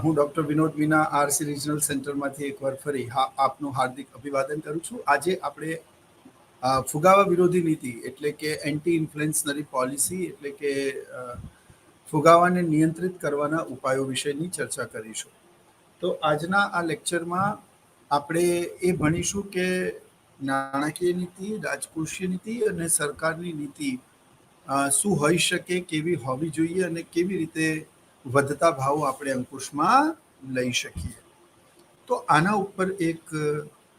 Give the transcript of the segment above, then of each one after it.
હું doctor Vinod Meena RC regional સેન્ટરમાંથી એકવાર ફરી આપનું હાર્દિક અભિવાદન કરું છું. આજે આપણે ફુગાવા વિરોધી નીતિ એટલે કે એન્ટી ઇન્ફ્લુએન્સનરી પોલિસી એટલે કે ફુગાવાને નિયંત્રિત કરવાના ઉપાયો વિશેની ચર્ચા કરીશું. તો આજના આ લેક્ચરમાં આપણે એ ભણીશું કે નાણાકીય નીતિ, રાજકોષીય નીતિ અને સરકારની નીતિ શું હોઈ શકે, કેવી હોવી જોઈએ અને કેવી રીતે વધતા ભાવ આપણે અંકુશમાં લઈ શકીએ. તો આના ઉપર એક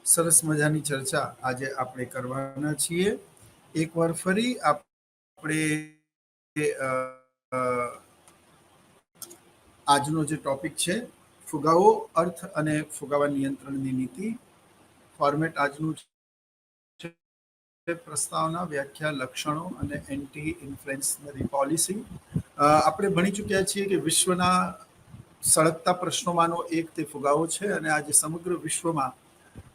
સરસ મજાની ચર્ચા આજે આપણે કરવાના છીએ. એકવાર ફરી આપણે આજનો જે ટોપિક છે ફુગાવો, અર્થ અને ફુગાવા નિયંત્રણની નીતિ. ફોર્મેટ આજનું છે પ્રસ્તાવના, વ્યાખ્યા, લક્ષણો અને એન્ટી ઇન્ફ્લુએન્સનરી પોલિસી. આપણે ભણી ચૂક્યા છીએ કે વિશ્વના સળગતા પ્રશ્નોમાંનો એક તે ફુગાવો છે અને આજે સમગ્ર વિશ્વમાં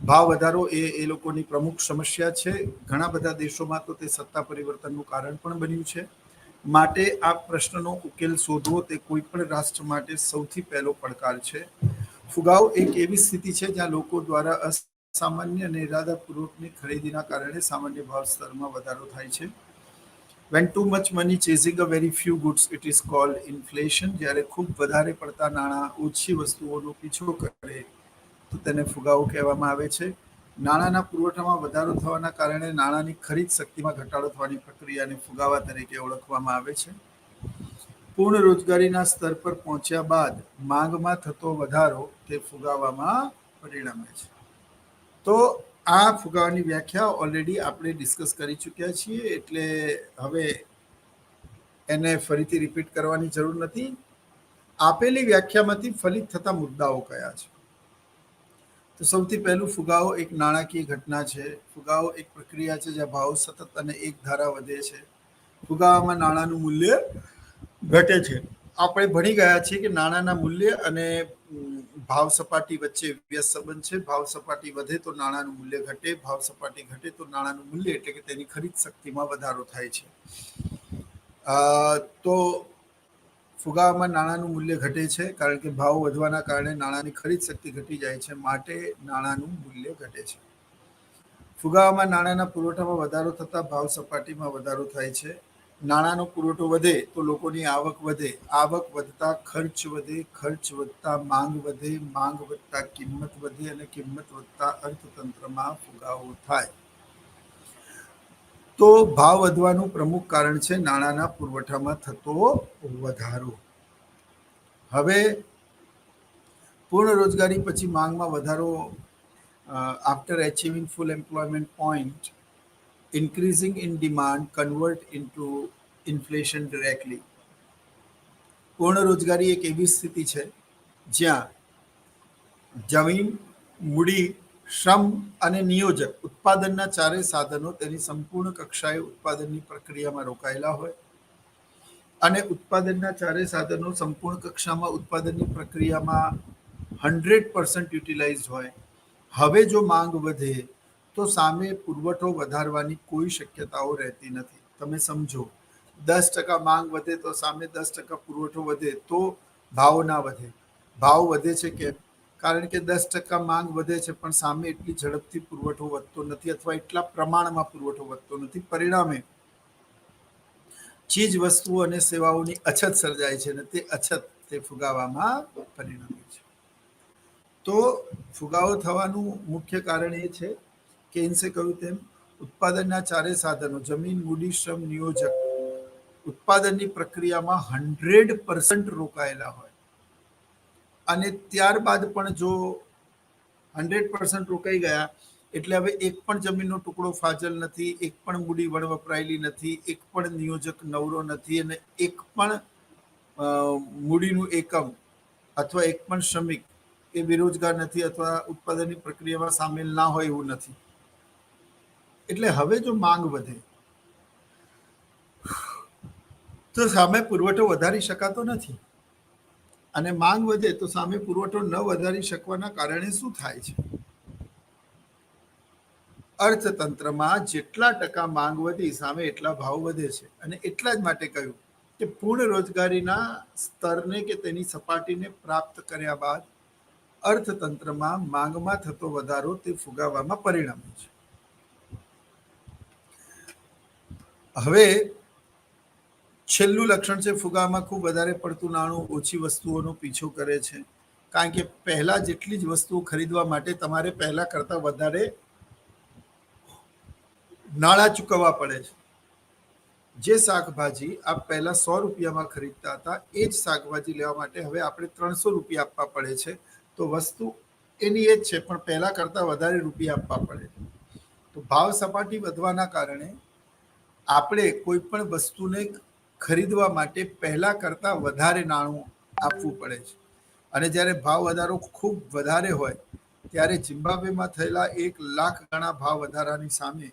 ભાવ વધારો એ લોકોની પ્રમુખ સમસ્યા છે. ઘણા બધા દેશોમાં તો તે સત્તા પરિવર્તનનું કારણ પણ બન્યું છે. માટે આ પ્રશ્નનો ઉકેલ શોધવો તે કોઈ પણ રાષ્ટ્ર માટે સૌથી પહેલો પડકાર છે. ફુગાવો એક એવી સ્થિતિ છે જ્યાં લોકો દ્વારા અસામાન્ય અને ઇરાદાપૂર્વકની ખરીદીના કારણે સામાન્ય ભાવ સ્તરમાં વધારો થાય છે. When too much money chasing a very few goods, it is called inflation. જ્યારે ખૂબ વધારે પડતા નાણાં ઓછી વસ્તુઓનો પીછો કરે તો તેને ફુગાવો કહેવામાં આવે છે. નાણાંના પુરવઠામાં વધારો થવાના કારણે નાણાંની ખરીદ શક્તિમાં ઘટાડો થવાની પ્રક્રિયાને ફુગાવા તરીકે ઓળખવામાં આવે છે. પૂર્ણ રોજગારીના સ્તર પર પહોંચ્યા બાદ માંગમાં થતો વધારો તે ફુગાવામાં પરિણમે છે. તો આ ફુગાવાની વ્યાખ્યા ઓલરેડી આપણે ડિસ્કસ કરી ચૂક્યા છીએ, એટલે હવે એને ફરીથી રિપીટ કરવાની જરૂર નથી. આપેલી વ્યાખ્યામાંથી ફલિત થતા મુદ્દાઓ કયા છે? તો સૌથી પહેલું, ફુગાવો એક નાણાકીય ઘટના છે. ફુગાવો એક પ્રક્રિયા છે જ્યાં ભાવ સતત અને એક ધારા વધે છે. ફુગાવામાં નાણાંનું મૂલ્ય ઘટે છે. આપણે ભણી ગયા છીએ કે નાણાંના મૂલ્ય અને ભાવ સપાટી વચ્ચે વ્યસ્ત સંબંધ છે. ભાવ સપાટી વધે તો નાણાંનું મૂલ્ય ઘટે, ભાવ સપાટી ઘટે તો નાણાંનું મૂલ્ય એટલે કે તેની ખરીદ શક્તિમાં વધારો થાય છે. તો ફુગાવામાં નાણાંનું મૂલ્ય ઘટે છે કારણ કે ભાવ વધવાના કારણે નાણાંની ખરીદ શક્તિ ઘટી જાય છે, માટે નાણાંનું મૂલ્ય ઘટે છે. ફુગાવામાં નાણાંના પુરવઠામાં વધારો થતાં ભાવ સપાટીમાં વધારો થાય છે. નાણાંનો પુરવઠો વધે તો લોકોની આવક વધે, આવક વધતા ખર્ચ વધે, ખર્ચ વધતા માંગ વધે, માંગ વધતા કિંમત વધે અને કિંમત વધતા અર્થતંત્રમાં ફુગાવો થાય. તો ભાવ વધવાનું પ્રમુખ કારણ છે નાણાંના પુરવઠામાં થતો વધારો. હવે પૂર્ણ રોજગારી પછી માંગમાં વધારો. After achieving full employment point, increasing in demand convert into inflation directly. પૂર્ણ રોજગારી એક એવી સ્થિતિ છે જ્યાં જમીન, મૂડી, શ્રમ અને નિયોજક ઉત્પાદનના ચારેય સાધનો તેની સંપૂર્ણ કક્ષાએ ઉત્પાદનની પ્રક્રિયામાં રોકાયેલા હોય અને ઉત્પાદનના ચારેય સાધનો સંપૂર્ણ કક્ષામાં ઉત્પાદનની પ્રક્રિયામાં 100% યુટિલાઇઝ હોય. હવે જો માંગ વધે તો સામે પુરવઠો વધારવાની કોઈ શક્યતાઓ રહેતી નથી. તમે સમજો, 10% માંગ વધે તો સામે 10% પુરવઠો વધે તો ભાવ ના વધે. ભાવ વધે છે કેમ? કારણ કે 10% માંગ વધે છે પણ સામે એટલી ઝડપથી પુરવઠો વધતો નથી અથવા એટલા પ્રમાણમાં પુરવઠો વધતો નથી. પરિણામે ચીજ વસ્તુઓ અને સેવાઓની અછત સર્જાય છે અને તે અછત તે ફુગાવામાં પરિણમે છે. તો ફુગાવો થવાનું મુખ્ય કારણ એ છે કે કેન્સે કહ્યું તેમ ઉત્પાદનના ચારેય સાધનો જમીન, મૂડી, શ્રમ, નિયોજક ઉત્પાદનની પ્રક્રિયામાં 100% રોકાયેલા હોય અને ત્યારબાદ પણ જો 100% રોકાઈ ગયા એટલે હવે એક પણ જમીનનો ટુકડો ફાજલ નથી, એક પણ મૂડી વપરાયેલી નથી, એક પણ નિયોજક નવરો નથી અને એક પણ મૂડીનું એકમ અથવા એક પણ શ્રમિક એ બેરોજગાર નથી અથવા ઉત્પાદનની પ્રક્રિયામાં સામેલ ના હોય એવું નથી. એટલે હવે જો માંગ વધે તો સામે પુરવઠો વધારી શકાતો નથી અને માંગ વધે તો સામે પુરવઠો ન વધારી શકવાના કારણે શું થાય છે? અર્થતંત્રમાં જેટલા ટકા માંગ વધી સામે એટલા ભાવ વધે છે અને એટલા જ માટે કહ્યું કે કે પૂર્ણ રોજગારીના સ્તરને કે તેની સપાટીને પ્રાપ્ત કર્યા બાદ અર્થતંત્રમાં માંગમાં થતો વધારો તે ફુગાવામાં પરિણમે છે. હવે છેલ્લું લક્ષણ છે ફુગાવામાં ખૂબ વધારે પડતું નાણું ઓછી વસ્તુઓનો પીછો કરે છે, કારણ કે પહેલા જેટલી જ વસ્તુઓ ખરીદવા માટે તમારે પહેલા કરતા વધારે નાણાં ચૂકવવા પડે છે. જે શાકભાજી આપ પહેલા 100 રૂપિયામાં ખરીદતા હતા એ જ શાકભાજી લેવા માટે હવે આપણે 300 રૂપિયા આપવા પડે છે. તો વસ્તુ એની એ જ છે, પણ પહેલા કરતા વધારે રૂપિયા આપવા પડે. તો ભાવ સપાટી વધવાના કારણે આપણે કોઈ પણ વસ્તુને ખરીદવા માટે પહેલા કરતા વધારે નાણું આપવું પડે છે. અને જ્યારે ભાવ વધારો ખૂબ વધારે હોય ત્યારે ઝિમ્બાબ્વેમાં થયેલા 1 લાખ ગણા ભાવ વધારાની સામે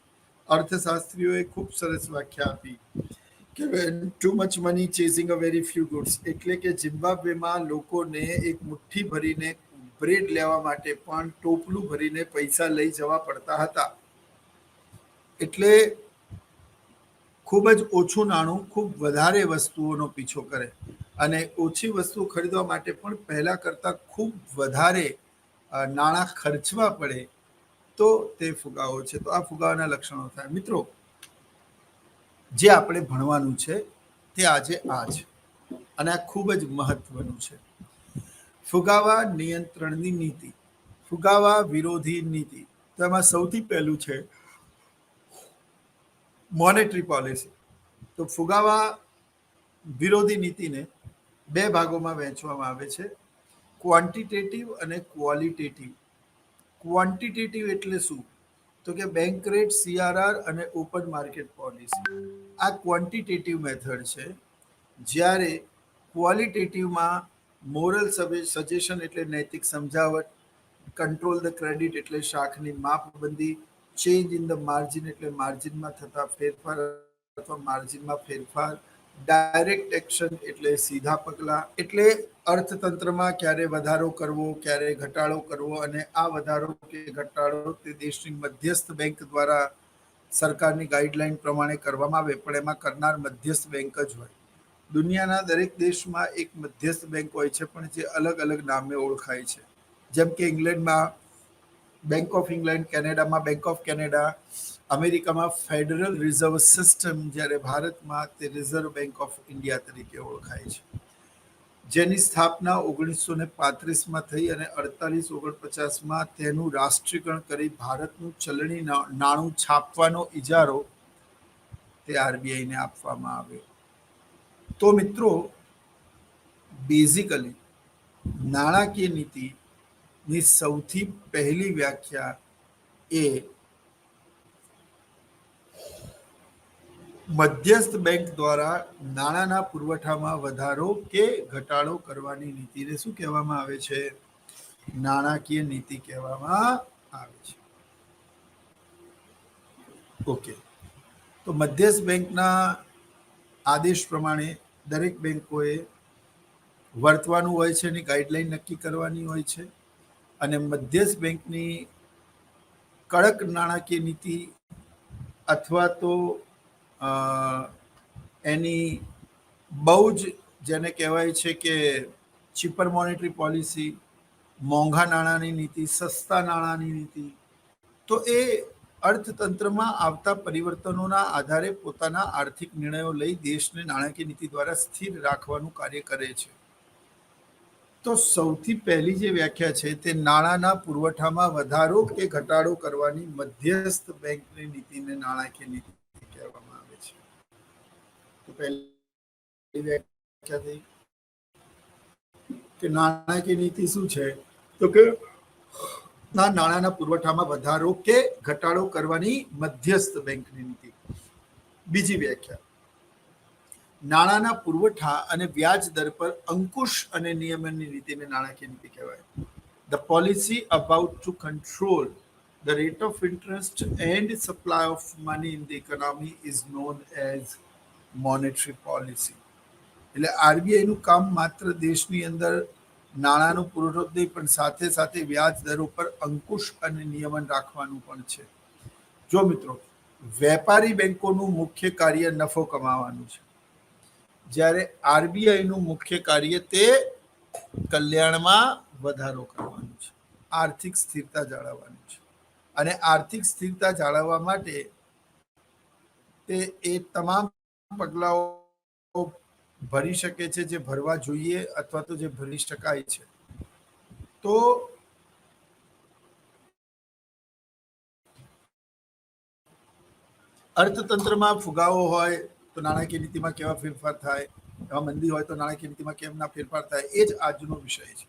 અર્થશાસ્ત્રીઓએ ખૂબ સરસ વ્યાખ્યા આપી કે too much money chasing a very few goods, એટલે કે ઝિમ્બાબ્વેમાં લોકોને એક મુઠ્ઠી ભરીને બ્રેડ લેવા માટે પણ ટોપલું ભરીને પૈસા લઈ જવા પડતા હતા. એટલે ખૂબ જ ઓછું નાણું ખૂબ વધારે વસ્તુઓનો પીછો કરે અને ઓછી વસ્તુ ખરીદવા માટે પણ પહેલા કરતાં ખૂબ વધારે નાણાં ખર્ચવા પડે તો તે ફુગાવો છે. તો આ ફુગાવાના લક્ષણો થાય. મિત્રો, જે આપણે ભણવાનું છે તે આજે આ છે અને આ ખૂબ જ મહત્વનું છે. ફુગાવા નિયંત્રણની નીતિ, ફુગાવા વિરોધી નીતિ. તો એમાં સૌથી પહેલું છે મોનેટરી પોલિસી. તો ફુગાવા વિરોધી નીતિને 2 ભાગોમાં વહેંચવામાં આવે છે, ક્વોન્ટિટેટિવ અને ક્વોલિટેટિવ. ક્વોન્ટિટેટિવ એટલે શું? તો કે બેંક રેટ, CRR અને ઓપન માર્કેટ પોલિસી. આ ક્વોન્ટિટેટિવ મેથડ છે. જ્યારે ક્વોલિટેટિવમાં મોરલ સજેશન એટલે નૈતિક સમજાવટ, કંટ્રોલ ધ ક્રેડિટ એટલે શાખની માપબંધી, ચેન્જ ઇન ધ માર્જિન એટલે માર્જિનમાં થતા ફેરફાર અથવા માર્જિનમાં ફેરફાર, ડાયરેક્ટ એક્શન એટલે સીધા પગલાં. એટલે અર્થતંત્રમાં ક્યારે વધારો કરવો, ક્યારે ઘટાડો કરવો, અને આ વધારો કે ઘટાડો તે દેશની મધ્યસ્થ બેંક દ્વારા સરકારની ગાઈડલાઈન પ્રમાણે કરવામાં આવે, પણ એમાં કરનાર મધ્યસ્થ બેંક જ હોય. દુનિયાના દરેક દેશમાં એક મધ્યસ્થ બેંક હોય છે, પણ જે અલગ અલગ નામે ઓળખાય છે. જેમ કે ઇંગ્લેન્ડમાં બેંક ઓફ ઇંગ્લેન્ડ, કેનેડામાં બેંક ઓફ કેનેડા, અમેરિકામાં ફેડરલ રિઝર્વ સિસ્ટમ, જ્યારે ભારતમાં તે રિઝર્વ બેંક ઓફ ઇન્ડિયા તરીકે ઓળખાય છે. જેની સ્થાપના 1935માં થઈ અને 48-49માં તેનું રાષ્ટ્રીયકરણ કરી ભારતનું ચલણી નાણું છાપવાનો ઇજારો તે RBIને આપવામાં આવ્યો. તો મિત્રો, બેઝિકલી નાણાકીય નીતિની સૌથી પહેલી વ્યાખ્યા એ મધ્યસ્થ બેંક દ્વારા નાણાંના પુરવઠામાં વધારો કે ઘટાડો કરવાની નીતિને શું કહેવામાં આવે છે? નાણાકીય નીતિ કહેવામાં આવે છે. ઓકે, તો મધ્યસ્થ બેંકના આદેશ પ્રમાણે દરેક બેંકોએ વર્તવાનું હોય છે, એની ગાઈડલાઈન નક્કી કરવાની હોય છે. અને મધ્યસ્થ બેંકની કડક નાણાકીય નીતિ અથવા તો એની બહુ જ જેને કહેવાય છે કે ચીપર મોનેટરી પોલિસી, મોંઘા નાણાંની નીતિ, સસ્તા નાણાંની નીતિ, તો એ અર્થતંત્રમાં આવતા પરિવર્તનોના આધારે પોતાના આર્થિક નિર્ણયો લઈ દેશને નાણાકીય નીતિ દ્વારા સ્થિર રાખવાનું કાર્ય કરે છે. તો સૌથી પહેલી જે વ્યાખ્યા છે તે નાણાંના પુરવઠામાં વધારો કે ઘટાડો કરવાની મધ્યસ્થ બેંકની નીતિને નાણાકીય નીતિ કહેવામાં આવે છે. તો પહેલી વ્યાખ્યા થઈ કે નાણાકીય નીતિ શું છે? તો કે નાણાંના પુરવઠામાં વધારો કે ઘટાડો કરવાની મધ્યસ્થ બેંકની નીતિ. બીજી વ્યાખ્યા, નાણાંના પુરવઠા અને વ્યાજ દર પર અંકુશ અને નિયમનની નીતિને નાણાકીય નીતિ કહેવાય. The policy about two control the rate of interest and supply of money in the economy is known as monetary policy. એટલે આરબીઆઈનું કામ માત્ર દેશની અંદર નાણાંનો પુરવઠો જ નહીં, પણ સાથે સાથે વ્યાજ દરો પર અંકુશ અને નિયમન રાખવાનું પણ છે. જો મિત્રો, વેપારી બેંકોનું મુખ્ય કાર્ય નફો કમાવાનું છે, જ્યારે આરબીઆઈનું મુખ્ય કાર્ય તે કલ્યાણમાં વધારો કરવાનું છે, આર્થિક સ્થિરતા જાળવવાનું છે. અને આર્થિક સ્થિરતા જાળવવા માટે તે એ તમામ પગલાઓ ભરી શકે છે જે ભરવા જોઈએ અથવા તો જે ભરી શકાય છે. તો અર્થતંત્રમાં ફુગાવો હોય તો નાણાકીય નીતિમાં કેવા ફેરફાર થાય, એવા મંદી હોય તો નાણાકીય નીતિમાં કેમના ફેરફાર થાય, એ જ આજનો વિષય છે.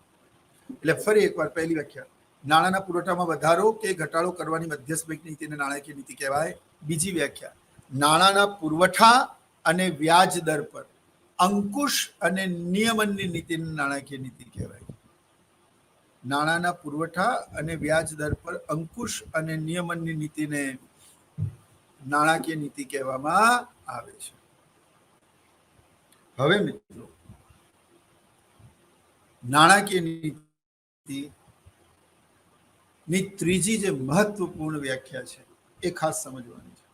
એટલે ફરી એકવાર પહેલી વ્યાખ્યા, નાણાંના પુરવઠામાં વધારો કે ઘટાડો કરવાની મધ્યસ્થ બેંક નીતિને નાણાકીય નીતિ કહેવાય. બીજી વ્યાખ્યા, નાણાંના પુરવઠા અને વ્યાજ દર પર અંકુશ અને નિયમનની નીતિને નાણાકીય નીતિ કહેવાય. નાણાંના પુરવઠા અને વ્યાજ દર પર અંકુશ અને નિયમનની નીતિને નાણાકીય નીતિ કહેવામાં આવે છે. હવે મિત્રો, નાણાકીય નીતિની ત્રીજી જે મહત્વપૂર્ણ વ્યાખ્યા છે એ ખાસ સમજવાની છે.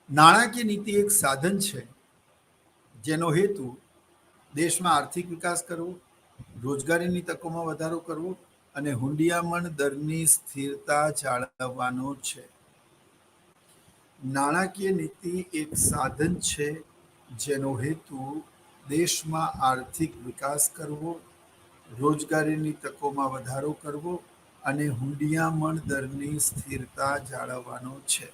નાણાકીય નીતિ એક સાધન છે જેનો હેતુ દેશમાં આર્થિક વિકાસ કરવો, રોજગારીની તકોમાં વધારો કરવો અને હુંડિયામણ દરની સ્થિરતા જાળવવાનો છે. નાણાકીય નીતિ એક સાધન છે જેનો હેતુ દેશમાં આર્થિક વિકાસ કરવો, રોજગારીની તકોમાં વધારો કરવો અને હુંડિયામણ દરની સ્થિરતા જાળવવાનો છે.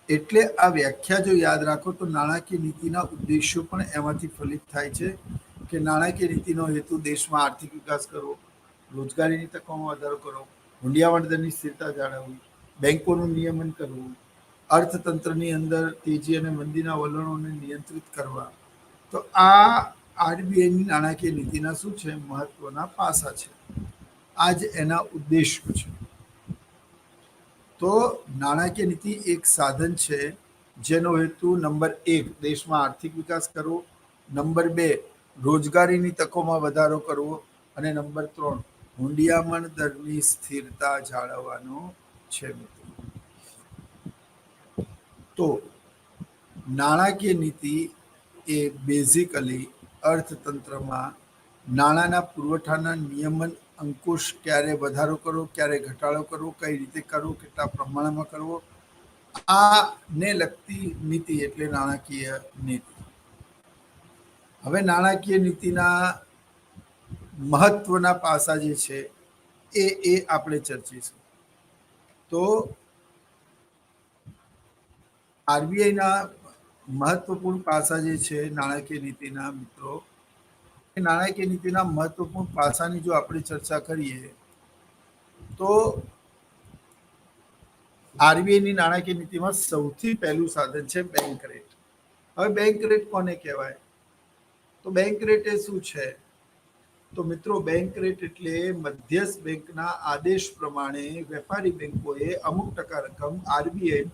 એટલે આ વ્યાખ્યા જો યાદ રાખો તો નાણાકીય નીતિના ઉદ્દેશો પણ એમાંથી ફલિત થાય છે કે નાણાકીય નીતિનો હેતુ દેશમાં આર્થિક વિકાસ કરવો, રોજગારીની તકોમાં વધારો કરવો, હુંડિયામણ દરની સ્થિરતા જાળવવી, બેંકોનું નિયમન કરવું, અર્થતંત્રની અંદર તેજી અને મંદીના વલણોને નિયંત્રિત કરવા. તો આ આરબીઆઈની નાણાકીય નીતિના શું છે, મહત્વના પાસા છે. આ જ એના ઉદ્દેશો છે. તો નાણાકીય નીતિ એક સાધન છે જેનો હેતુ નંબર 1 દેશમાં આર્થિક વિકાસ કરવો, નંબર 2 રોજગારીની તકોમાં વધારો કરવો અને નંબર 3 હુંડિયામણ દરની સ્થિરતા જાળવવાનો છે. તો નાણાકીય નીતિ એ બેઝિકલી અર્થતંત્રમાં નાણાંના પુરવઠાના નિયમન, અંકુશ, ક્યારે વધારો કરવો, ક્યારે ઘટાડો કરવો, કઈ રીતે કરવો, કેટલા પ્રમાણમાં કરવો, આને લગતી નીતિ એટલે નાણાકીય નીતિ. હવે નાણાકીય નીતિના મહત્વના પાસા જે છે એ આપણે ચર્ચીશું. તો આરબીઆઈના મહત્વપૂર્ણ પાસા જે છે નાણાકીય નીતિના, મિત્રો, નાણાકીય નીતિના મહત્વપૂર્ણ પાસાની જો આપણે ચર્ચા કરીએ તો આરબીઆઈની નાણાકીય નીતિમાં સૌથી પહેલું સાધન છે બેંક રેટ. હવે બેંક રેટ કોને કહેવાય? તો બેંક રેટ એ શું છે? તો મિત્રો, બેંક રેટ એટલે મધ્યસ્થ બેંકના આદેશ પ્રમાણે વેપારી બેંકોએ અમુક ટકા રકમ આરબીઆઈ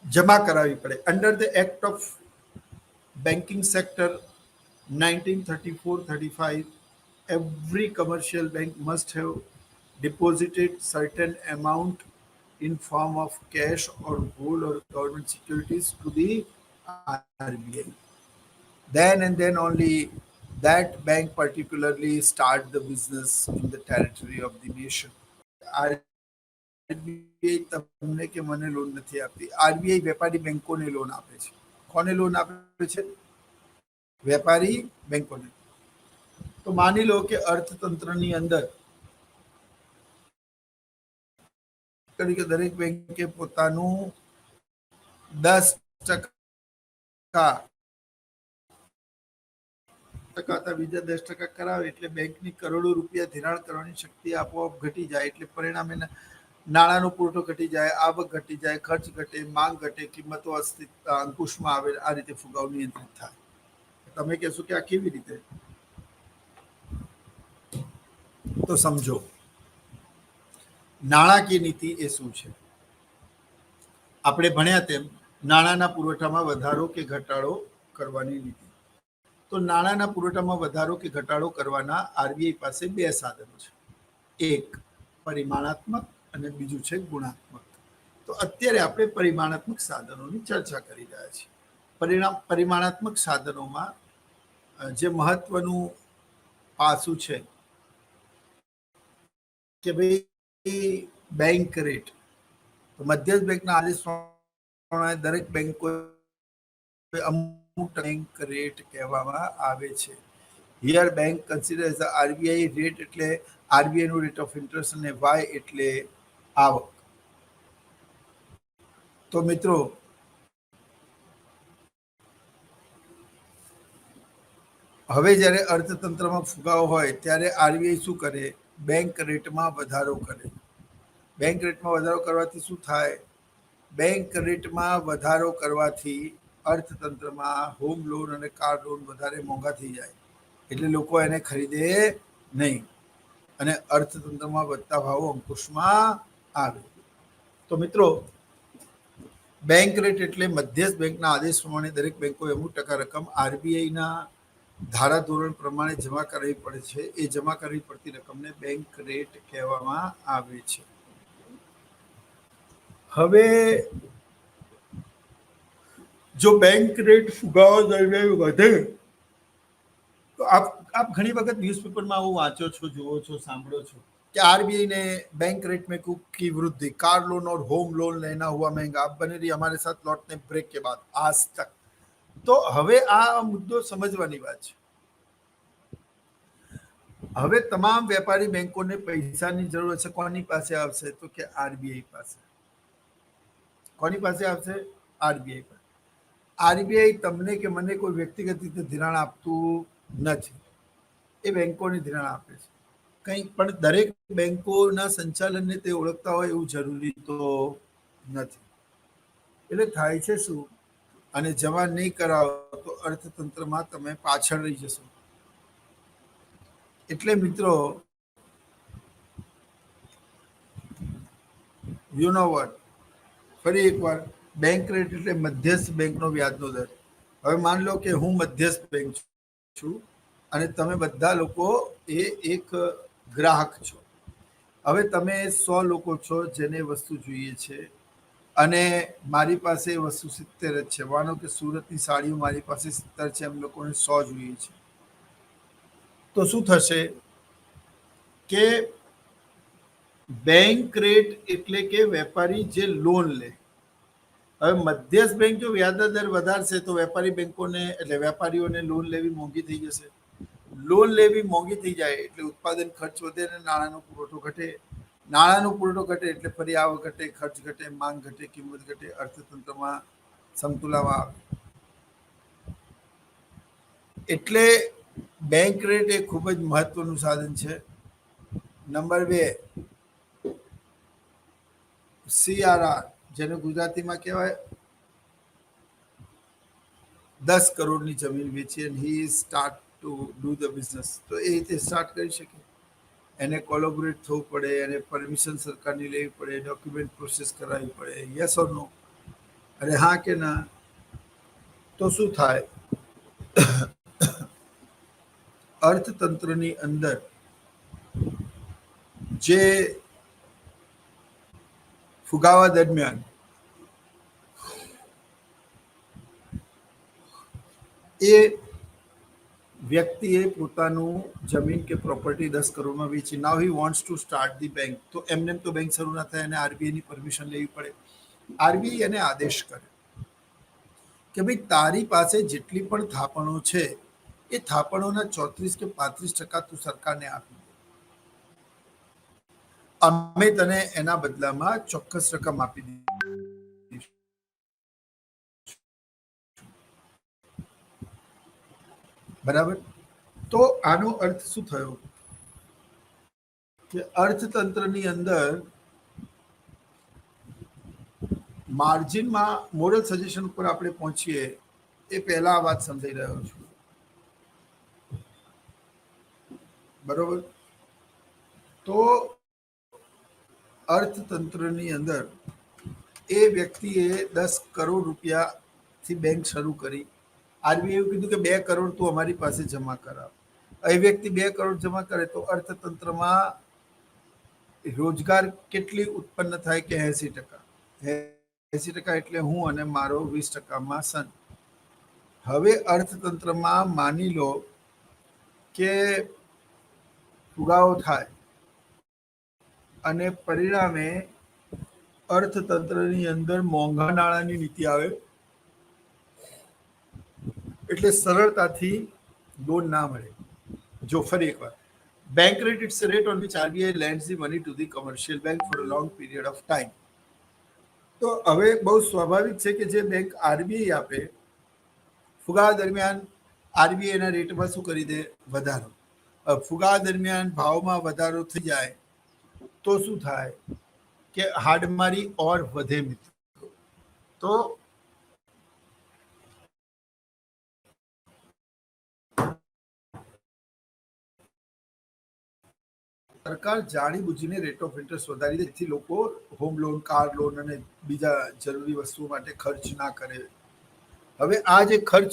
જમા કરાવવી પડે. Under the act of banking sector 1934-35, every commercial bank must have deposited certain amount in form of cash or gold or government securities to the RBI. Then and then only that bank particularly start the business in the territory of the nation. RBI તમને કે મને loan નથી આપતી. RBI વેપારી બેંકોને loan આપે છે. કોને લોન આપે છે? વેપારી બેંકોને. તો માની લો કે અર્થતંત્રની અંદર દરેક બેંકે પોતાનું 10% બીજા 10% કરાવે એટલે બેંકની કરોડો રૂપિયા ધિરાણ કરવાની શક્તિ આપોઆપ ઘટી જાય. એટલે પરિણામે નાણાંનો પુરવઠો ઘટી જાય, આવક ઘટી જાય, ખર્ચ ઘટે, માંગ ઘટે, કિંમતો અંકુશમાં આવે. આ રીતે ફુગાવો નિયંત્રિત થાય. તમે કહેશો કે આ કેવી રીતે? તો સમજો, નાણાકીય નીતિ એ શું છે? આપણે ભણ્યા તેમ નાણાંના પુરવઠામાં વધારો કે ઘટાડો કરવાની નીતિ. તો નાણાંના પુરવઠામાં વધારો કે ઘટાડો કરવાના આરબીઆઈ પાસે 2 સાધનો છે. એક પરિમાણાત્મક અને બીજું છે ગુણાત્મક. તો અત્યારે આપણે પરિમાણાત્મક સાધનોની ચર્ચા કરી રહ્યા છીએ. પરિમાણાત્મક સાધનોમાં જે મહત્વનું પાસું છે કે ભાઈ બેંક રેટ. મધ્યસ્થ બેંકના આદેશ પ્રમાણે દરેક બેંકો અમુક બેંક રેટ કહેવામાં આવે છે. Here bank consider the RBI rate એટલે આરબીઆઈ નું રેટ ઓફ ઇન્ટરેસ્ટ અને વાય એટલે આવક. તો મિત્રો હવે જ્યારે અર્થતંત્રમાં ફુગાવો હોય ત્યારે આરબીઆઈ શું કરે? બેંક રેટમાં વધારો કરે. બેંક રેટમાં વધારો કરવાથી શું થાય? બેંક રેટમાં વધારો કરવાથી અર્થતંત્રમાં હોમ લોન અને કાર લોન વધારે મોંઘા થઈ જાય, એટલે લોકો એને ખરીદે નહીં અને અર્થતંત્રમાં વધતા ભાવો અંકુશમાં આવે. તો મિત્રો, બેંક રેટ એટલે મધ્યસ્થ બેંકના આદેશ પ્રમાણે દરેક બેંકોએ અમુક ટકા રકમ આરબીઆઈના ધારાધોરણ પ્રમાણે જમા કરવી પડે છે. એ જમા કરવી પડતી રકમને બેંક રેટ કહેવામાં આવે છે. હવે જો બેંક રેટ ફુગાવા દરમિયાન વધે તો આપ ઘણી વખત ન્યૂઝપેપરમાં આવું વાંચો છો, જુઓ છો, સાંભળો છો कि आरबीआई ने बैंक रेट में की वृद्धि, कार लोन और होम लोन लेना हुआ महंगा, आप बने रही हमारे साथ लौटने ब्रेक के बाद आज तक. તો હવે આ મુદ્દો સમજવાની વાત છે. હવે તમામ વેપારી બેંકોને પૈસાની જરૂર છે. કોની પાસે આવશે? તો કે આરબીઆઈ પાસે. કોની પાસે આવશે? આરબીઆઈ પાસે. આરબીઆઈ તમને કે મને કોઈ વ્યક્તિગત રીતે ધિરાણ આપતું નથી, એ બેંકોને ધિરાણ આપે છે. કંઈ પણ દરેક બેંકોના સંચાલનને તે ઓળખતા હોય એવું જરૂરી તો નથી. એટલે થાય છે શું? અને જમા નહીં કરાવો તો અર્થતંત્રમાં તમે પાછળ રહી જશો. એટલે મિત્રો, યુ નો વોટ, ફરી એકવાર, બેંક રેટ એટલે મધ્યસ્થ બેંકનો વ્યાજનો દર. હવે માન લો કે હું મધ્યસ્થ બેંક છું અને તમે બધા લોકો એ એક ગ્રાહક છો. હવે તમે 100 લોકો છો જેને વસ્તુ જોઈએ છે અને મારી પાસે વસ્તુ 70 જ છે. માનો કે સુરતની સાડીઓ મારી પાસે 70 છે, એમ લોકોને 100 જોઈએ છે. તો શું થશે કે બેંક રેટ એટલે કે વેપારી જે લોન લે. હવે મધ્યસ્થ બેંક જો વ્યાજના દર વધારશે તો વેપારી બેંકોને એટલે વેપારીઓને લોન લેવી મોંઘી થઈ જશે. લોન લેવી મોંઘી થઈ જાય એટલે ઉત્પાદન ખર્ચ વધે અને નાણાંનો પુરવઠો ઘટે. નાણાંનો પુરવઠો ઘટે એટલે ફરી આવક ઘટે, ખર્ચ ઘટે, માંગ ઘટે, કિંમત ઘટે, અર્થતંત્રમાં સમતુલામાં આવે. એટલે બેંક રેટ એ ખૂબ જ મહત્વનું સાધન છે. નંબર 2, CRR, જેને ગુજરાતીમાં કહેવાય 10 કરોડની જમીન વેચી અને he start to do the business, તો એ રીતે સ્ટાર્ટ કરી શકે. એને કોલોબરેટ થવું પડે, એને પરમિશન સરકારની લેવી પડે, ડોક્યુમેન્ટ પ્રોસેસ કરાવવી પડે. યસ ઓર નો? અરે હા કે ના? તો શું થાય? અર્થતંત્રની અંદર જે ફુગાવા દરમિયાન એ વ્યક્તિએ પોતાનું જમીન કે પ્રોપર્ટી 10 કરોડમાં વેચી. Now he wants to start the bank. તો એમને તો બેંક શરૂ ના થાય, અને આરબીઆઈની પરમિશન લેવી પડે. આરબીઆઈ એને આદેશ કરે કે ભાઈ તારી પાસે જેટલી પણ થાપણો છે એ થાપણોના 34 કે 35% તું સરકારને આપી દે. અમે તને એના બદલામાં ચોક્કસ રકમ આપી દીધી. બરાબર? તો આનો અર્થ શું થયો કે અર્થતંત્રની અંદર માર્જિનમાં મોરલ સજેશન ઉપર આપણે પહોંચીએ એ પહેલા આ વાત સમજાઈ રહ્યો છું. બરોબર? તો અર્થતંત્રની અંદર એ વ્યક્તિએ 10 કરોડ રૂપિયાથી બેંક શરૂ કરી. આરબીઆઈ એવું કીધું કે 2 કરોડ તું અમારી પાસે જમા કરાવ. એ વ્યક્તિ 2 કરોડ જમા કરે તો અર્થતંત્રમાં રોજગાર કેટલી ઉત્પન્ન થાય કે 80%. 80% એટલે હું અને મારો 20%માં સન. હવે અર્થતંત્રમાં માની લો કે ફુગાવો થાય અને પરિણામે અર્થતંત્રની અંદર મોંઘા નાણાંની નીતિ આવે, એટલે સરળતાથી લોન ના મળે. જો ફરી એકવાર, bank rate, it's a rate on which RBI lends the money to the commercial bank for a long period of time. તો હવે બહુ સ્વાભાવિક છે કે જે બેંક આરબીઆઈ આપે, ફુગાવા દરમિયાન આરબીઆઈના રેટમાં શું કરી દે? વધારો. ફુગાવા દરમિયાન ભાવમાં વધારો થઈ જાય તો શું થાય કે હાડમારી ઓર વધે મિત્રો. તો સરકાર જાણી બુજીને રેટ ઓફ ઇન્ટરેસ્ટ વધારી દે, જેથી લોકો હોમ લોન, કાર લોન અને બીજા જરૂરી વસ્તુઓ માટે ખર્ચ ના કરે. હવે આ જે ખર્ચ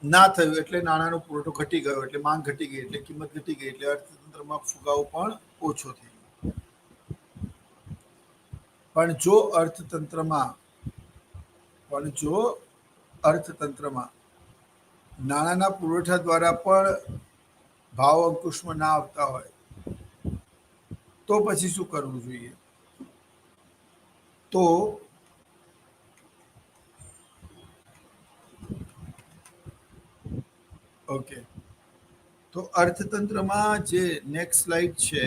ના થયું એટલે નાણાંનો પુરવઠો ઘટી ગયો, એટલે માંગ ઘટી ગઈ, એટલે કિંમત ઘટી ગઈ, એટલે અર્થતંત્રમાં ફુગાવો પણ ઓછો થઈ ગયો. પણ જો અર્થતંત્રમાં નાણાંના પુરવઠા દ્વારા પણ ભાવ અંકુશમાં ના આવતા હોય તો પછી શું કરવું જોઈએ? તો ઓકે, તો અર્થતંત્રમાં જે નેક્સ્ટ સ્લાઇડ છે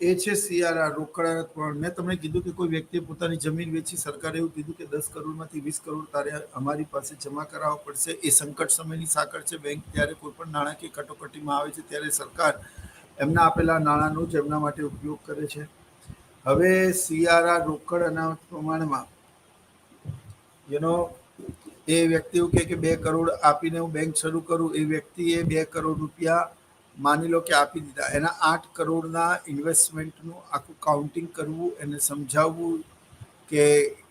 એ છે સીઆરઆર, રોકડા પણ. મેં તમને કીધું કે કોઈ વ્યક્તિએ પોતાની જમીન વેચી, સરકારે એવું કીધું કે 10 કરોડમાંથી 20 કરોડ તારે અમારી પાસે જમા કરાવવા પડશે. એ સંકટ સમયની સાકળ છે. બેંક ત્યારે કોઈ પણ નાણાકીય કટોકટીમાં આવે છે ત્યારે સરકાર એમના આપેલા નાણાંનો જ એમના માટે ઉપયોગ કરે છે. હવે સીઆરઆર, રોકડ અનામત પ્રમાણમાં એ વ્યક્તિ એવું કહે કે 2 કરોડ આપીને હું બેંક શરૂ કરું. એ વ્યક્તિએ 2 કરોડ રૂપિયા માની લો કે આપી દીધા. એના 8 કરોડના ઇન્વેસ્ટમેન્ટનું આખું કાઉન્ટિંગ કરવું, એને સમજાવવું કે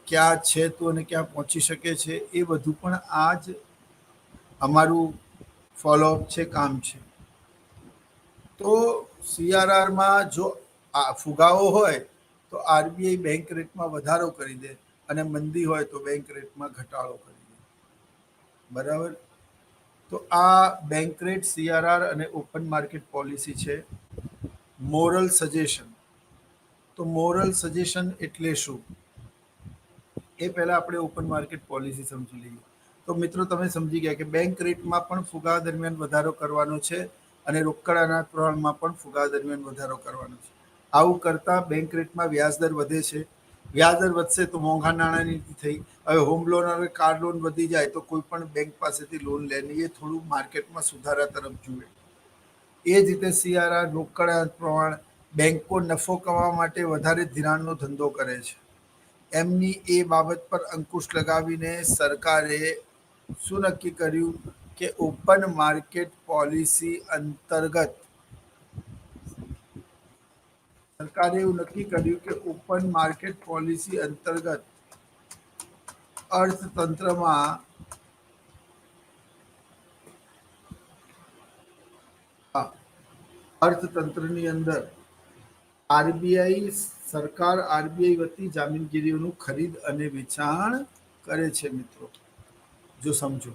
ક્યાં છે તો અને ક્યાં પહોંચી શકે છે, એ બધું પણ આ જ અમારું ફોલોઅપ છે, કામ છે. તો સીઆરઆરમાં જો આ ફુગાવો હોય તો આરબીઆઈ બેંક રેટમાં વધારો કરી દે, અને મંદી હોય તો બેંક રેટમાં ઘટાડો કરી દે. બરાબર? તો આ બેંક રેટ, સીઆરઆર અને ઓપન માર્કેટ પોલિસી છે. Moral suggestion. તો મોરલ સજેશન એટલે શું એ પહેલા આપણે ઓપન માર્કેટ પોલિસી સમજી લઈએ. તો મિત્રો તમે સમજી ગયા કે બેંક રેટમાં પણ ફુગાવા દરમિયાન વધારો કરવાનો છે અને રોકડાના પ્રમાણમાં પણ ફુગાવા દરમિયાન વધારો કરવાનો છે. આવું કરતા બેંક રેટમાં વ્યાજદર વધે છે. વ્યાજદર વધશે તો મોંઘા નાણાંની નીતિ થઈ. હવે હોમ લોન અને કાર લોન વધી જાય તો કોઈ પણ બેંક પાસેથી લોન લે નહીં, એ થોડું માર્કેટમાં સુધારા તરફ જુએ. એ જ રીતે સીઆરઆર, રોકડા પ્રમાણ, બેંકો નફો કમાવા માટે વધારે ધિરાણનો ધંધો કરે છે. એમની એ બાબત પર અંકુશ લગાવીને સરકારે શું નક્કી કર્યું કે ઓપન માર્કેટ પોલિસી અંતર્ગત સરકારે એવું નક્કી કર્યું કે ઓપન માર્કેટ પોલિસી અંતર્ગત અર્થતંત્રમાં અર્થતંત્રની અંદર સરકાર આરબીઆઈ વતી જામીનગીરીઓનું ખરીદ અને વેચાણ કરે છે. મિત્રો જો સમજો,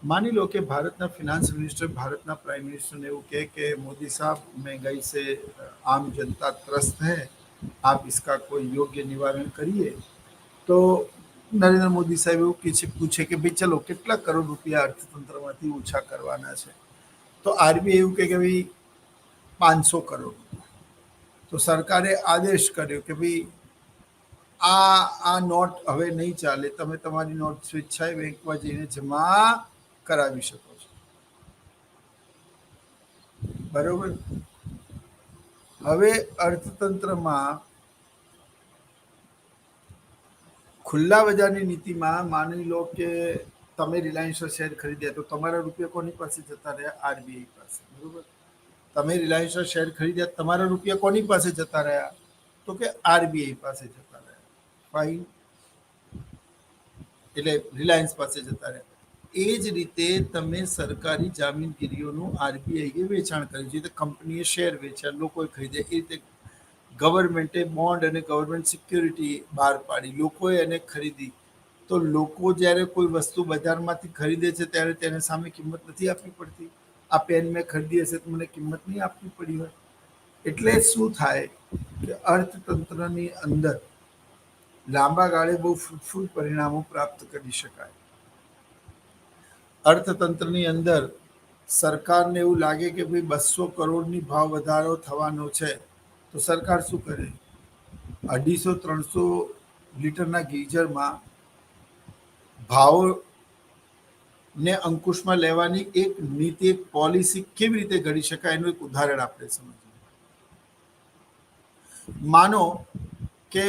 मानी लो कि भारतना फिनांस मिनिस्टर भारतना प्राइम मिनिस्टर ने वो कि मोदी साहब महंगाई से आम जनता त्रस्त है, आप इसका कोई योग्य निवारण करिए. तो नरेंद्र मोदी साहब એવું પૂછે કે ભાઈ ચલો કેટલા કરોડ રૂપિયા અર્થતંત્રમાંથી ઓછા કરવાના છે? તો આરબીઆઈ એવું કે ભાઈ 500 કરોડ. તો સરકારે આદેશ કર્યો કે ભાઈ આ નોટ હવે નહીં ચાલે, તમે તમારી નોટ સ્વેચ્છાએ બેંકમાં જઈને જમા કરાવી શકો છો. બરોબર? હવે અર્થતંત્રમાં ખુલ્લા બજારની નીતિમાં માની લો કે તમે રિલાયન્સનો શેર ખરીદ્યા તો તમારા રૂપિયા કોની પાસે જતા રહ્યા? આરબીઆઈ પાસે. બરોબર? તમે રિલાયન્સનો શેર ખરીદ્યા, તમારા રૂપિયા કોની પાસે જતા રહ્યા? તો કે આરબીઆઈ પાસે જતા રહ્યા. ફાઇન. એટલે રિલાયન્સ પાસે જતા રહ્યા. એ જ રીતે તમે સરકારી જામીનગીરીઓનું આરબીઆઈએ વેચાણ કર્યું છે. કંપનીએ શેર વેચ્યા, લોકોએ ખરીદ્યા. એ રીતે ગવર્મેન્ટે બોન્ડ અને ગવર્મેન્ટ સિક્યુરિટી બહાર પાડી, લોકોએ એને ખરીદી. તો લોકો જ્યારે કોઈ વસ્તુ બજારમાંથી ખરીદે છે ત્યારે તેને સામે કિંમત નથી આપવી પડતી. આ પેન મેં ખરીદી હશે તો મને કિંમત નહીં આપવી પડી હોય. એટલે શું થાય કે અર્થતંત્રની અંદર લાંબા ગાળે બહુ ફ્રૂટફુલ પરિણામો પ્રાપ્ત કરી શકાય. અર્થતંત્રની અંદર સરકારને એવું લાગે કે ભાઈ 200 કરોડની ભાવ વધારો થવાનો છે, તો સરકાર શું કરે? 250-300 લીટરના ગીઝરમાં ભાવને અંકુશમાં લેવાની એક નીતિ, એક પોલિસી કેવી રીતે ઘડી શકાય એનું એક ઉદાહરણ આપણે સમજીએ. માનો કે